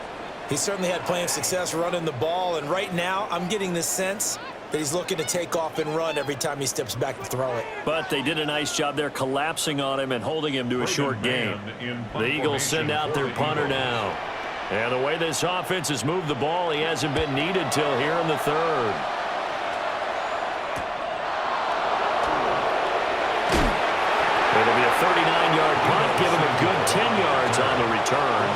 He certainly had plenty of success running the ball, and right now I'm getting the sense that he's looking to take off and run every time he steps back to throw it. But they did a nice job there collapsing on him and holding him to a short gain. The Eagles send out their punter now. And the way this offense has moved the ball, he hasn't been needed till here in the 3rd. It'll be a 39-yard punt, give him a good 10 yards on the return.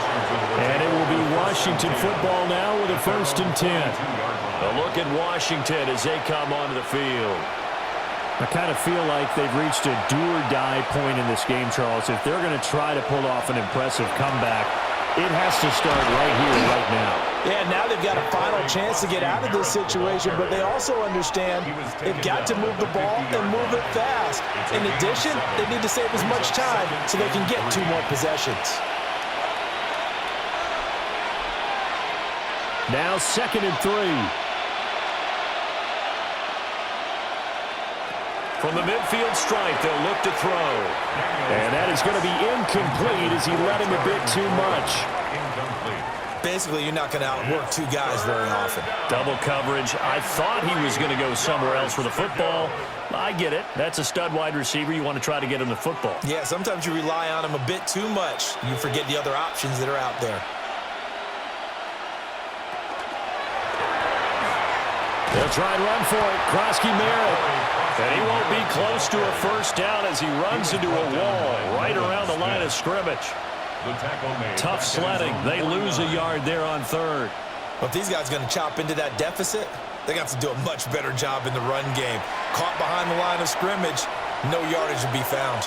And it will be Washington football now with a 1st and 10. A look at Washington as they come onto the field. I kind of feel like they've reached a do-or-die point in this game, Charles. If they're going to try to pull off an impressive comeback, it has to start right here, right now. Yeah, now they've got a final chance to get out of this situation, but they also understand they've got to move the ball and move it fast. In addition, they need to save as much time so they can get 2 more possessions. Now 2nd and 3. From the midfield stripe, they'll look to throw. And that is going to be incomplete as he let him a bit too much. Basically, you're not going to outwork 2 guys very often. Double coverage. I thought he was going to go somewhere else for the football. I get it. That's a stud wide receiver. You want to try to get him the football. Yeah, sometimes you rely on him a bit too much. You forget the other options that are out there. They'll try and run for it. Krosky Merritt. And he won't be close to a 1st down as he runs into a wall right around the line of scrimmage. Tough sledding. They lose a yard there on 3rd. But if these guys are going to chop into that deficit, they're going to have to do a much better job in the run game. Caught behind the line of scrimmage, no yardage to be found.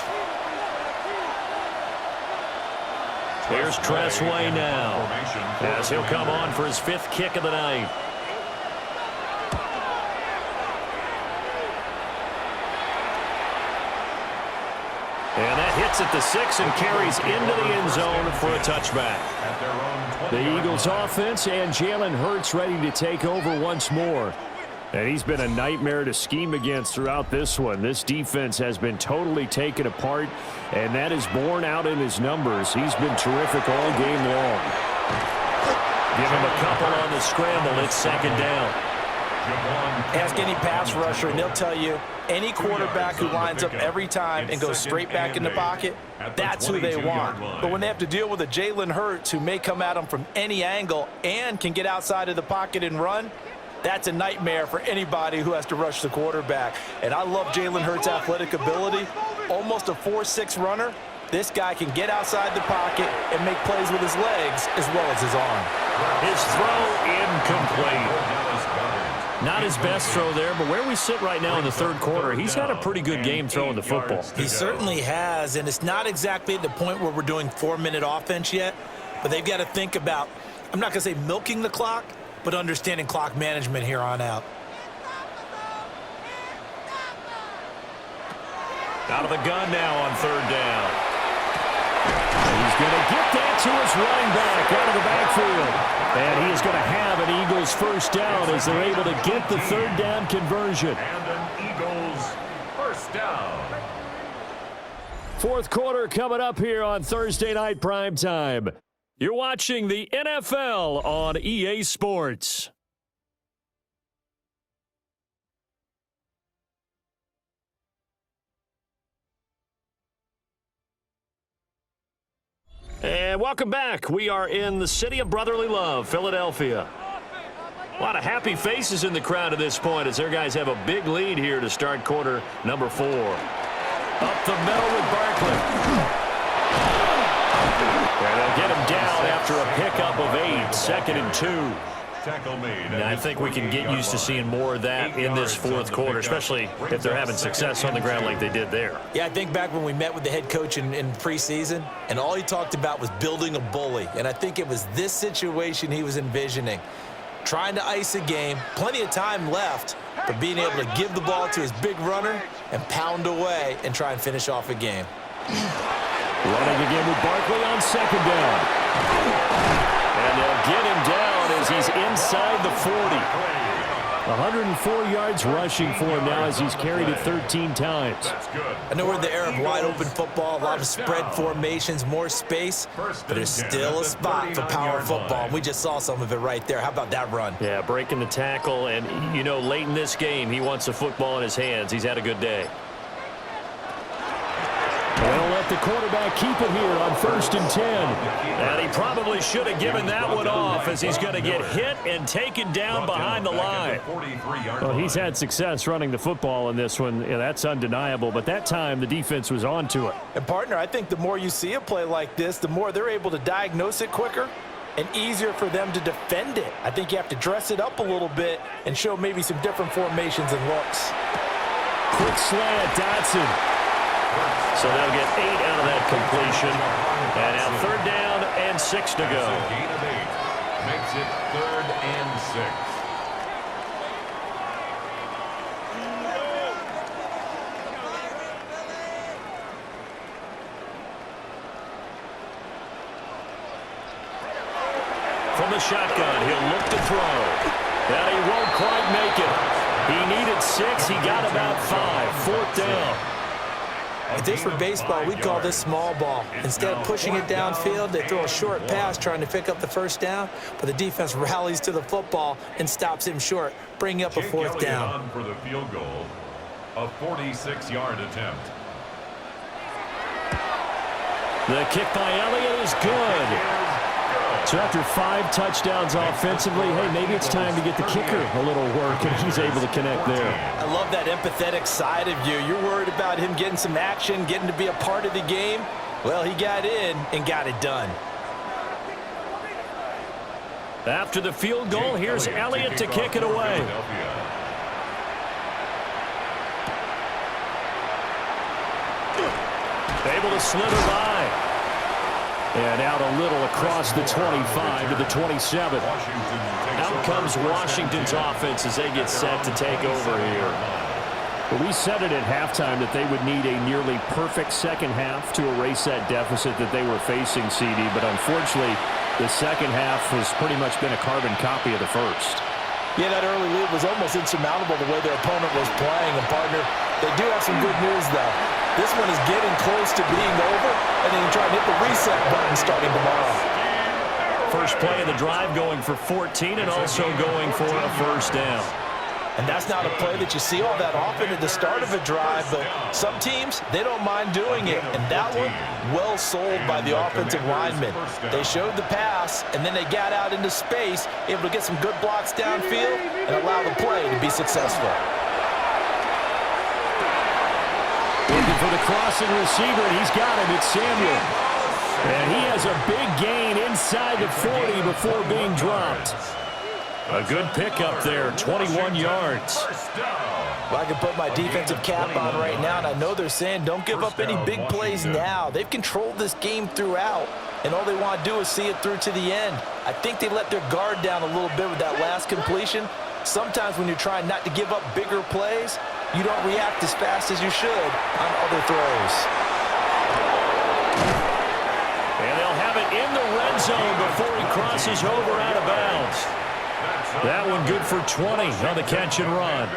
Here's Tressway now, as he'll come on for his 5th kick of the night. And that hits at the 6 and carries into the end zone for a touchback. The Eagles offense and Jalen Hurts ready to take over once more. And he's been a nightmare to scheme against throughout this one. This defense has been totally taken apart, and that is borne out in his numbers. He's been terrific all game long. Give him a couple on the scramble. It's 2nd down. Ask any pass rusher, and they'll tell you any quarterback who lines up every time and goes straight back in the pocket, that's who they want. But when they have to deal with a Jalen Hurts who may come at them from any angle and can get outside of the pocket and run, that's a nightmare for anybody who has to rush the quarterback. And I love Jalen Hurts' athletic ability. Almost a 4.6 runner. This guy can get outside the pocket and make plays with his legs as well as his arm. His throw incomplete. Not his best throw there, but where we sit right now in the 3rd quarter, he's had a pretty good game throwing the football. He certainly has, and it's not exactly at the point where we're doing 4-minute offense yet, but they've got to think about, I'm not going to say milking the clock, but understanding clock management here on out. Out of the gun now on 3rd down. He's going to get that to his running back out of the backfield. And he is going to have an Eagles 1st down as they're able to get the 3rd down conversion. And an Eagles 1st down. 4th quarter coming up here on Thursday Night Primetime. You're watching the NFL on EA Sports. And welcome back. We are in the city of brotherly love, Philadelphia. A lot of happy faces in the crowd at this point as their guys have a big lead here to start quarter number 4. Up the middle with Barkley. And they'll get him down after a pickup of 8, 2nd and 2. And I think we can get used to seeing more of that in this 4th quarter, especially if they're having success on the ground like they did there. Yeah, I think back when we met with the head coach in preseason, and all he talked about was building a bully. And I think it was this situation he was envisioning. Trying to ice a game, plenty of time left, but being able to give the ball to his big runner and pound away and try and finish off a game. Running again with Barkley on 2nd down. And they'll get him down as he's inside the 40. 104 yards rushing for him now as he's carried it 13 times. I know we're in the era of wide-open football, a lot of spread formations, more space, but there's still a spot for power football. And we just saw some of it right there. How about that run? Yeah, breaking the tackle, and, you know, late in this game, he wants the football in his hands. He's had a good day. They'll let the quarterback keep it here on 1st and 10. And he probably should have given that one off as he's going to get hit and taken down behind the line. Well, he's had success running the football in this one. Yeah, that's undeniable. But that time, the defense was on to it. And, partner, I think the more you see a play like this, the more they're able to diagnose it quicker and easier for them to defend it. I think you have to dress it up a little bit and show maybe some different formations and looks. Quick slant, Dotson. So they'll get 8 out of that completion. And now 3rd down and 6 to go. Gain of 8 makes it 3rd and 6. From the shotgun, he'll look to throw. And he won't quite make it. He needed 6. He got about 5. 4th down. If this were baseball, we'd call this small ball. Instead of pushing it downfield, they throw a short pass trying to pick up the 1st down, but the defense rallies to the football and stops him short, bringing up a 4th down. For the field goal, a 46-yard attempt. The kick by Elliott is good. So after 5 touchdowns offensively, hey, maybe it's time to get the kicker a little work, and he's able to connect there. I love that empathetic side of you. You're worried about him getting some action, getting to be a part of the game. Well, he got in and got it done. After the field goal, here's Elliott to kick it away. Able to slither by. And out a little across the 25 to the 27. Out comes Washington's offense as they get set to take over here. Well, we said it at halftime that they would need a nearly perfect second half to erase that deficit that they were facing, CD. But unfortunately, the second half has pretty much been a carbon copy of the first. Yeah, that early lead was almost insurmountable the way their opponent was playing. And, partner, they do have some good news, though. This one is getting close to being over, and then you try and hit the reset button starting tomorrow. First play of the drive going for 14 and also going for a first down. And that's not a play that you see all that often at the start of a drive, but some teams, they don't mind doing it. And that one, well sold by the offensive linemen. They showed the pass, and then they got out into space, able to get some good blocks downfield and allow the play to be successful. Looking for the crossing receiver, and he's got him. It's Samuel. And he has a big gain inside the 40 before being dropped. A good pickup there, 21 yards. Well, I can put my defensive cap on right now, and I know they're saying don't give up any big plays now. They've controlled this game throughout, and all they want to do is see it through to the end. I think they let their guard down a little bit with that last completion. Sometimes when you're trying not to give up bigger plays, you don't react as fast as you should on other throws. And they'll have it in the red zone before he crosses over out of bounds. That one good for 20 on the catch and run.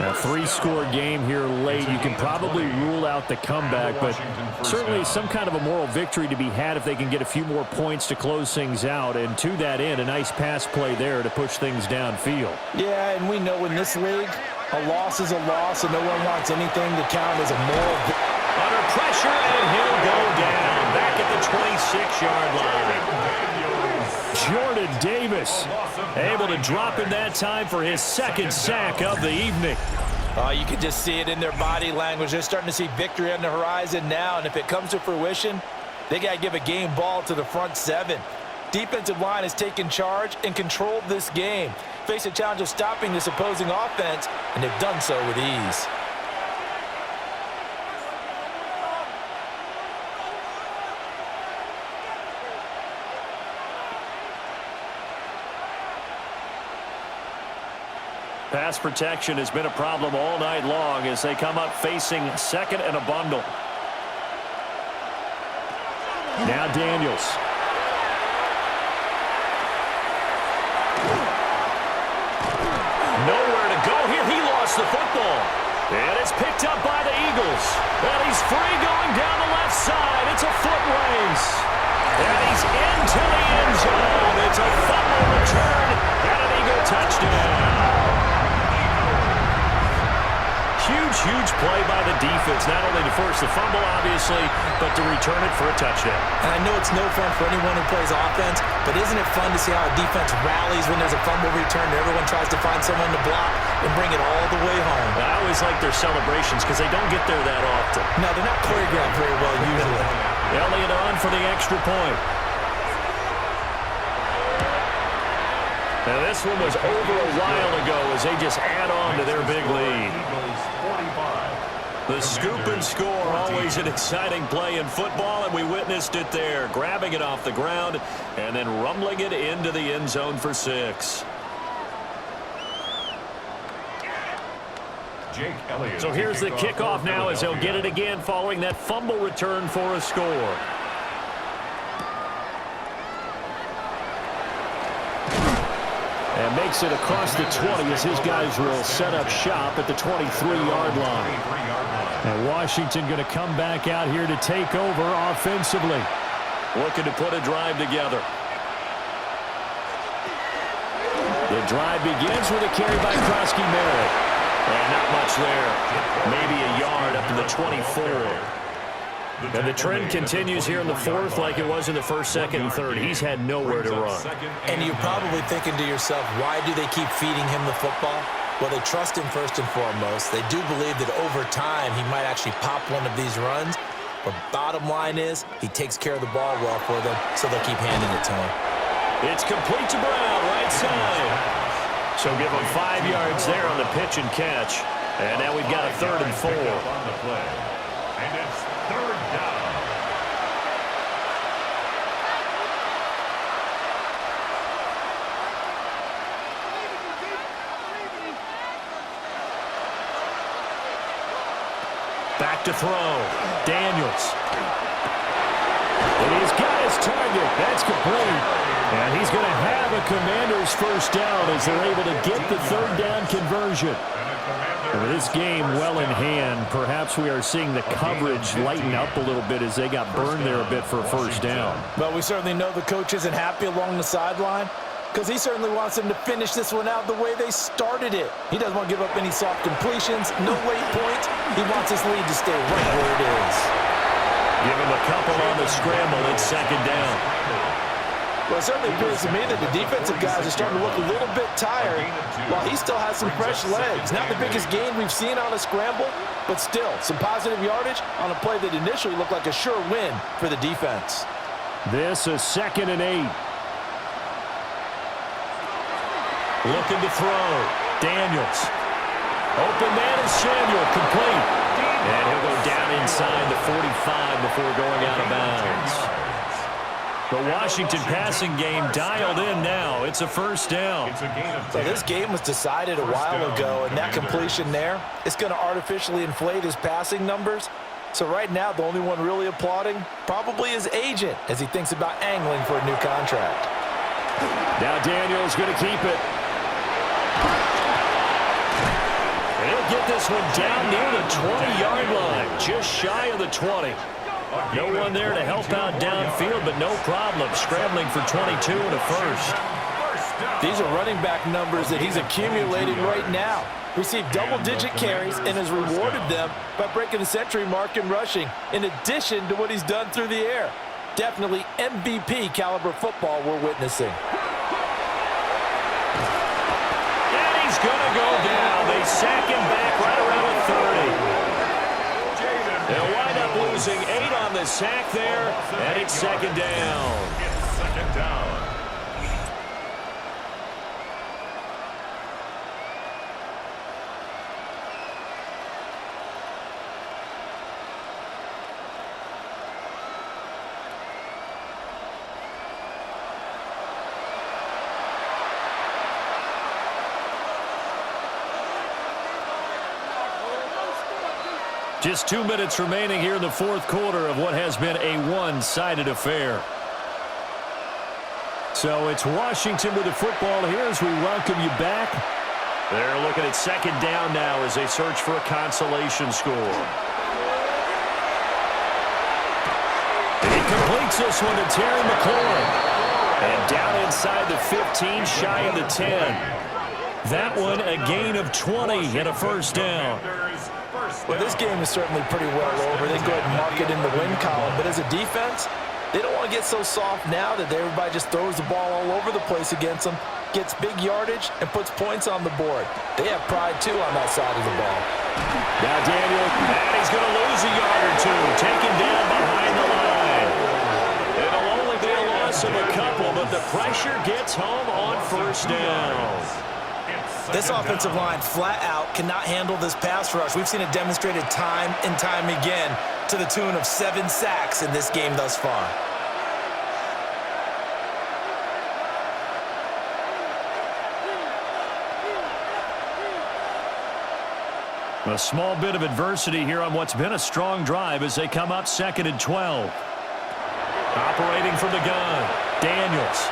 A three-score game here late. You can probably rule out the comeback, but certainly some kind of a moral victory to be had if they can get a few more points to close things out. And to that end, a nice pass play there to push things downfield. Yeah, and we know in this league, a loss is a loss, and no one wants anything to count as a moral victory. Under pressure, and he'll go down back at the 26-yard line. Jordan Davis able to drop in that time for his second sack of the evening. You can just see it in their body language. They're starting to see victory on the horizon now, and if it comes to fruition, they got to give a game ball to the front seven. Defensive line has taken charge and controlled this game. Face a challenge of stopping this opposing offense, and they've done so with ease. Pass protection has been a problem all night long as they come up facing second and a bundle. Now Daniels. Nowhere to go here. He lost the football. And it's picked up by the Eagles. And he's free going down the left side. It's a foot race. And he's into the end zone. It's a fumble return and an Eagle touchdown. Huge play by the defense, not only to force the fumble, obviously, but to return it for a touchdown. And I know it's no fun for anyone who plays offense, but isn't it fun to see how a defense rallies when there's a fumble return and everyone tries to find someone to block and bring it all the way home? I always like their celebrations because they don't get there that often. No, they're not choreographed very well usually. Elliott on for the extra point. Now this one was over a while ago as they just add on to their big lead. The scoop and score, always an exciting play in football, and we witnessed it there. Grabbing it off the ground and then rumbling it into the end zone for 6. So here's the kickoff now as they'll get it again following that fumble return for a score. And makes it across the 20 as his guys will set up shop at the 23-yard line. And Washington going to come back out here to take over offensively. Looking to put a drive together. The drive begins with a carry by Krosky-Merritt. And not much there. Maybe a yard up to the 24. And the trend continues here in the fourth like it was in the first, second, and third. He's had nowhere to run. And you're probably thinking to yourself, why do they keep feeding him the football? Well, they trust him first and foremost. They do believe that over time he might actually pop one of these runs. But bottom line is he takes care of the ball well for them, so they'll keep handing it to him. It's complete to Brown, right side. So give him 5 yards there on the pitch and catch. And now we've got a 3rd and 4. And it's 3rd down. Back to throw. Daniels. And he's got his target. That's complete. And he's going to have a Commander's first down as they're able to get the third down conversion. With this game well in hand, perhaps we are seeing the coverage lighten up a little bit as they got burned there a bit for a first down. Well, we certainly know the coach isn't happy along the sideline because he certainly wants them to finish this one out the way they started it. He doesn't want to give up any soft completions, no late points. He wants his lead to stay right where it is. Give him a couple on the scramble. It's second down. Well, it certainly appears to me that the defensive guys are starting to look a little bit tired while he still has some fresh legs. Not the biggest gain we've seen on a scramble, but still some positive yardage on a play that initially looked like a sure win for the defense. This is 2nd and 8. Looking to throw. Daniels. Open man is Samuel. Complete. And he'll go down inside the 45 before going out of bounds. The Washington passing game dialed in now. It's a first down. So this game was decided a while ago, and that completion there is going to artificially inflate his passing numbers. So right now, the only one really applauding probably his agent as he thinks about angling for a new contract. Now Daniel's going to keep it. And he'll get this one down near the 20-yard line, just shy of the 20. No one there to help out downfield, but no problem. Scrambling for 22 and a first. These are running back numbers that he's accumulating right now. Received double-digit carries and has rewarded them by breaking the century mark in rushing, in addition to what he's done through the air. Definitely MVP caliber football we're witnessing. And he's going to go down. They sack him back right around the 30. They'll wind up losing 8 on the sack there, and it's second down. It's second down. Just 2 minutes remaining here in the fourth quarter of what has been a one-sided affair. So it's Washington with the football here as we welcome you back. They're looking at second down now as they search for a consolation score. And he completes this one to Terry McLaurin. And down inside the 15, shy of the 10. That one a gain of 20 and a first down. Well, this game is certainly pretty well over. They can go ahead and mark it in the win column. But as a defense, they don't want to get so soft now that everybody just throws the ball all over the place against them, gets big yardage, and puts points on the board. They have pride, too, on that side of the ball. Now Daniel, and he's going to lose a yard or two. Taken down behind the line. It'll only be a loss of a couple, but the pressure gets home on first down. This offensive line flat out cannot handle this pass rush. We've seen it demonstrated time and time again to the tune of 7 sacks in this game thus far. A small bit of adversity here on what's been a strong drive as they come up 2nd and 12. Operating from the gun, Daniels.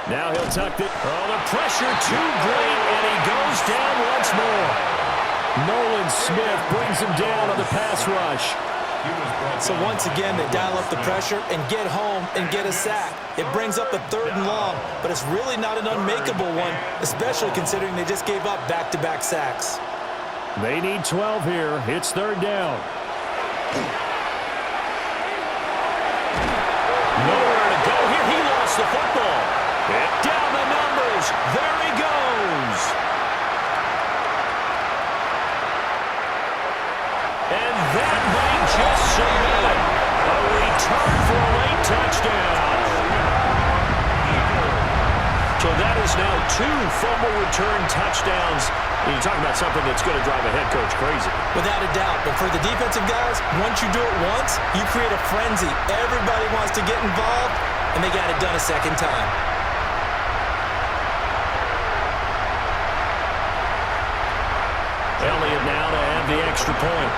Now he'll tuck it. Oh, the pressure too great, and he goes down once more. Nolan Smith brings him down on the pass rush. So once again, they dial up the pressure and get home and get a sack. It brings up a 3rd and long, but it's really not an unmakeable one, especially considering they just gave up back-to-back sacks. They need 12 here. It's 3rd down. Nowhere to go here. He lost the football. Down the numbers. There he goes. And that might just cement it. A return for a late touchdown. So that is now 2 fumble return touchdowns. You're talking about something that's going to drive a head coach crazy. Without a doubt. But for the defensive guys, once you do it once, you create a frenzy. Everybody wants to get involved, and they got it done a second time. Elliott now to have the extra point.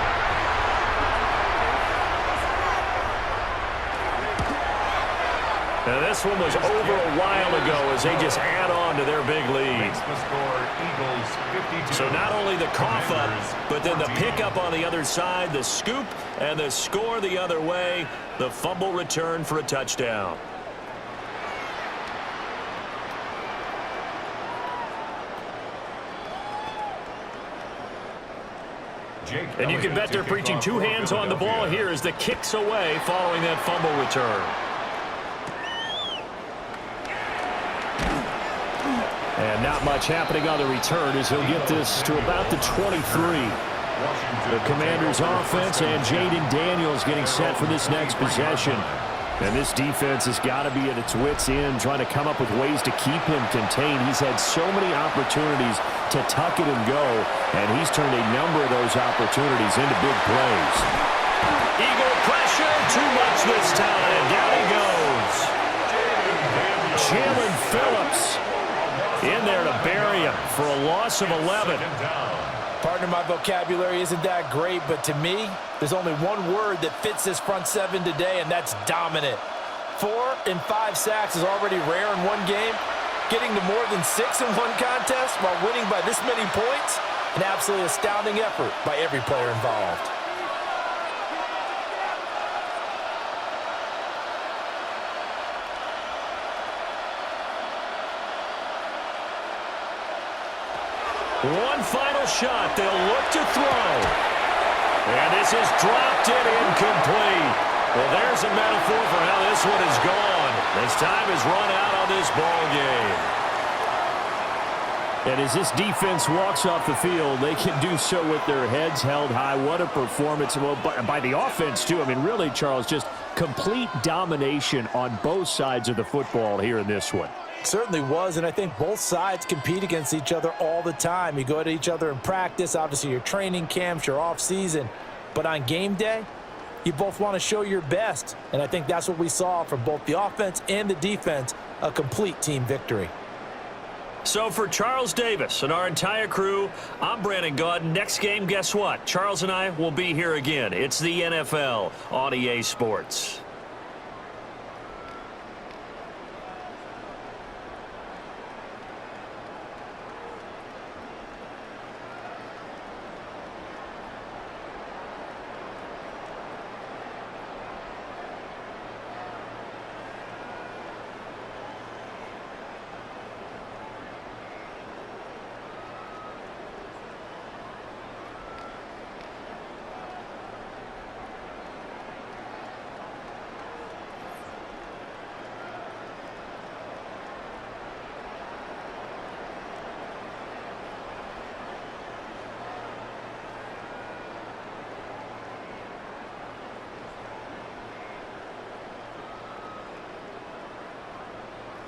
Now, this one was over a while ago as they just add on to their big lead. Makes the score Eagles 52. So not only the cough up, but then the pickup on the other side, the scoop, and the score the other way, the fumble return for a touchdown. And you can bet they're preaching two hands on the ball here as the kick's away following that fumble return. And not much happening on the return as he'll get this to about the 23. The Commanders' offense and Jaden Daniels getting set for this next possession. And this defense has got to be at its wits' end, trying to come up with ways to keep him contained. He's had so many opportunities to tuck it and go, and he's turned a number of those opportunities into big plays. Eagle pressure, too much this time. Down he goes. Jalen Phillips in there to bury him for a loss of 11. Partner, my vocabulary isn't that great, but to me, there's only one word that fits this front seven today, and that's dominant. 4 and 5 sacks is already rare in one game. Getting to more than 6 in one contest while winning by this many points, an absolutely astounding effort by every player involved. One final shot. They'll look to throw. And this is dropped in incomplete. Well, there's a metaphor for how this one is gone. As time has run out on this ball game. And as this defense walks off the field, they can do so with their heads held high. What a performance. Well, by the offense, too. I mean, really, Charles, just complete domination on both sides of the football here in this one. Certainly was, and I think both sides compete against each other all the time. You go at each other in practice, obviously your training camps, your off-season. But on game day, you both want to show your best. And I think that's what we saw from both the offense and the defense, a complete team victory. So for Charles Davis and our entire crew, I'm Brandon Gaudin. Next game, guess what? Charles and I will be here again. It's the NFL on EA Sports.